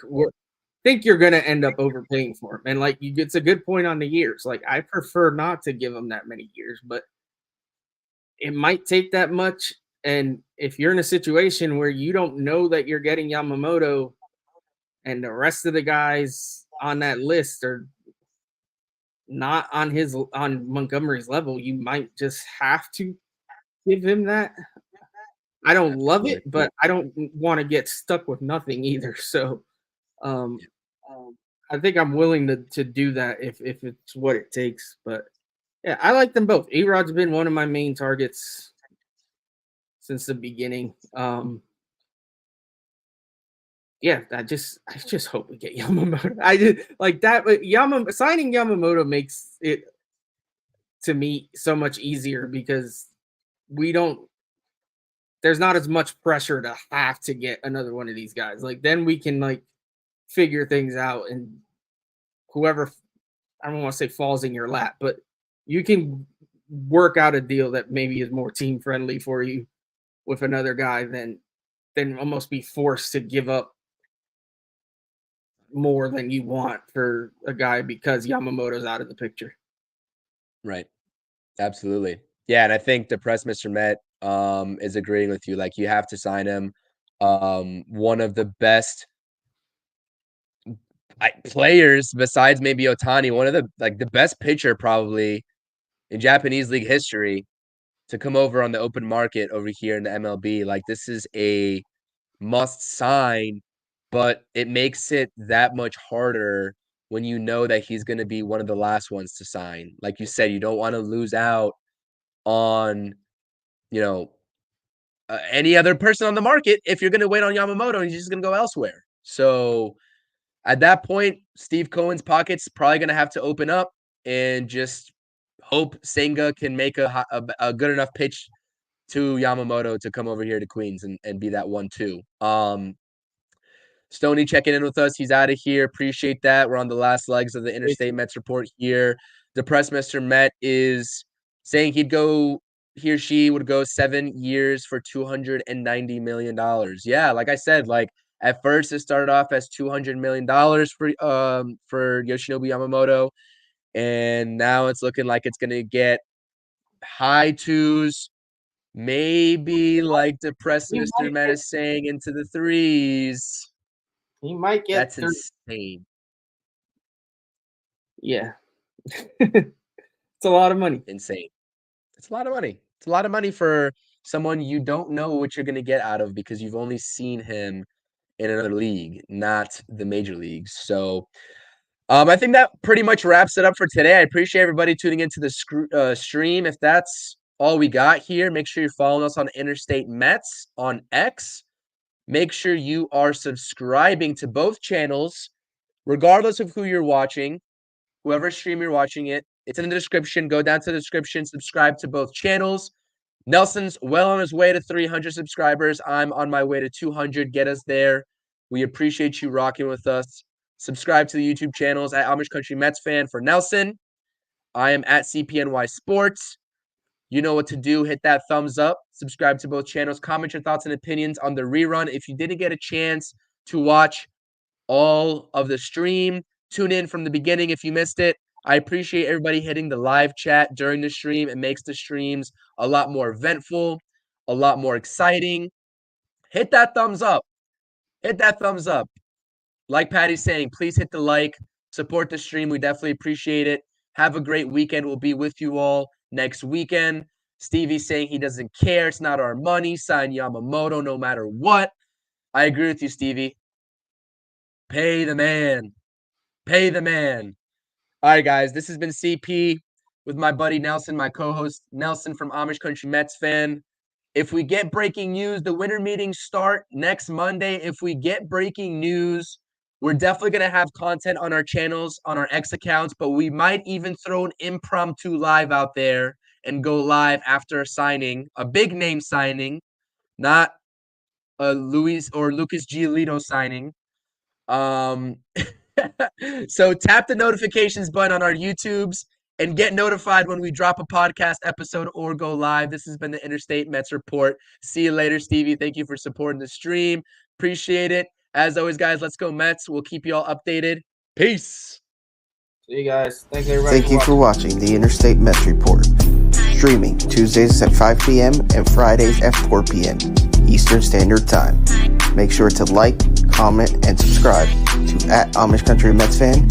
think you're going to end up overpaying for him. And it's a good point on the years. Like, I prefer not to give him that many years, but it might take that much. And if you're in a situation where you don't know that you're getting Yamamoto and the rest of the guys on that list are not on Montgomery's level, you might just have to give him that. I don't love it, but I don't want to get stuck with nothing either. So I think I'm willing to do that if it's what it takes. But yeah, I like them both. E-Rod's been one of my main targets since the beginning. Yeah, I just hope we get Yamamoto. I did like that, but signing Yamamoto makes it, to me, so much easier because there's not as much pressure to have to get another one of these guys. Like, then we can figure things out, and whoever, I don't want to say falls in your lap, but you can work out a deal that maybe is more team friendly for you with another guy than almost be forced to give up more than you want for a guy because Yamamoto's out of the picture. Right. Absolutely. Yeah, and I think depressed Mr. Met is agreeing with you. Like, you have to sign him. One of the best players besides maybe Ohtani, one of the best pitcher probably in Japanese league history to come over on the open market over here in the MLB. Like, this is a must sign, but it makes it that much harder when you know that he's going to be one of the last ones to sign. Like you said, you don't want to lose out on, any other person on the market if you're going to wait on Yamamoto and he's just going to go elsewhere. So at that point, Steve Cohen's pocket's probably going to have to open up and just hope Senga can make a good enough pitch to Yamamoto to come over here to Queens and be that 1-2. Stoney checking in with us. He's out of here. Appreciate that. We're on the last legs of the Interstate Mets Report here. Depressed Mr. Met is saying he or she would go 7 years for $290 million. Yeah, like I said, like at first it started off as $200 million for Yoshinobu Yamamoto, and now it's looking like it's gonna get high twos, maybe like Depressed Mr. Met is saying into the threes. He might get. That's insane. Yeah. It's a lot of money. Insane. It's a lot of money. It's a lot of money for someone you don't know what you're going to get out of because you've only seen him in another league, not the major leagues. So I think that pretty much wraps it up for today. I appreciate everybody tuning into the stream. If that's all we got here, make sure you're following us on Interstate Mets on X. Make sure you are subscribing to both channels, regardless of who you're watching, whoever stream you're watching it. It's in the description. Go down to the description, subscribe to both channels. Nelson's well on his way to 300 subscribers. I'm on my way to 200. Get us there. We appreciate you rocking with us. Subscribe to the YouTube channels at Amish Country Mets Fan for Nelson. I am at CPNY Sports. You know what to do. Hit that thumbs up. Subscribe to both channels. Comment your thoughts and opinions on the rerun. If you didn't get a chance to watch all of the stream, tune in from the beginning if you missed it. I appreciate everybody hitting the live chat during the stream. It makes the streams a lot more eventful, a lot more exciting. Hit that thumbs up. Hit that thumbs up. Like Patty's saying, please hit the like. Support the stream. We definitely appreciate it. Have a great weekend. We'll be with you all next weekend. Stevie's saying he doesn't care. It's not our money. Sign Yamamoto no matter what. I agree with you, Stevie. Pay the man. Pay the man. All right, guys. This has been CP with my buddy Nelson, my co-host Nelson from Amish Country Mets Fan. If we get breaking news, the winter meetings start next Monday. If we get breaking news, we're definitely going to have content on our channels, on our X accounts, but we might even throw an impromptu live out there and go live after a signing, a big name signing, not a Luis or Lucas Giolito signing. So tap the notifications button on our YouTubes and get notified when we drop a podcast episode or go live. This has been the Interstate Mets Report. See you later, Stevie. Thank you for supporting the stream. Appreciate it. As always, guys, let's go Mets. We'll keep you all updated. Peace. See you guys. Thanks, everybody. Thank you for watching the Interstate Mets Report. Streaming Tuesdays at 5 p.m. and Fridays at 4 p.m. Eastern Standard Time. Make sure to like, comment, and subscribe to @Amish Country Mets Fan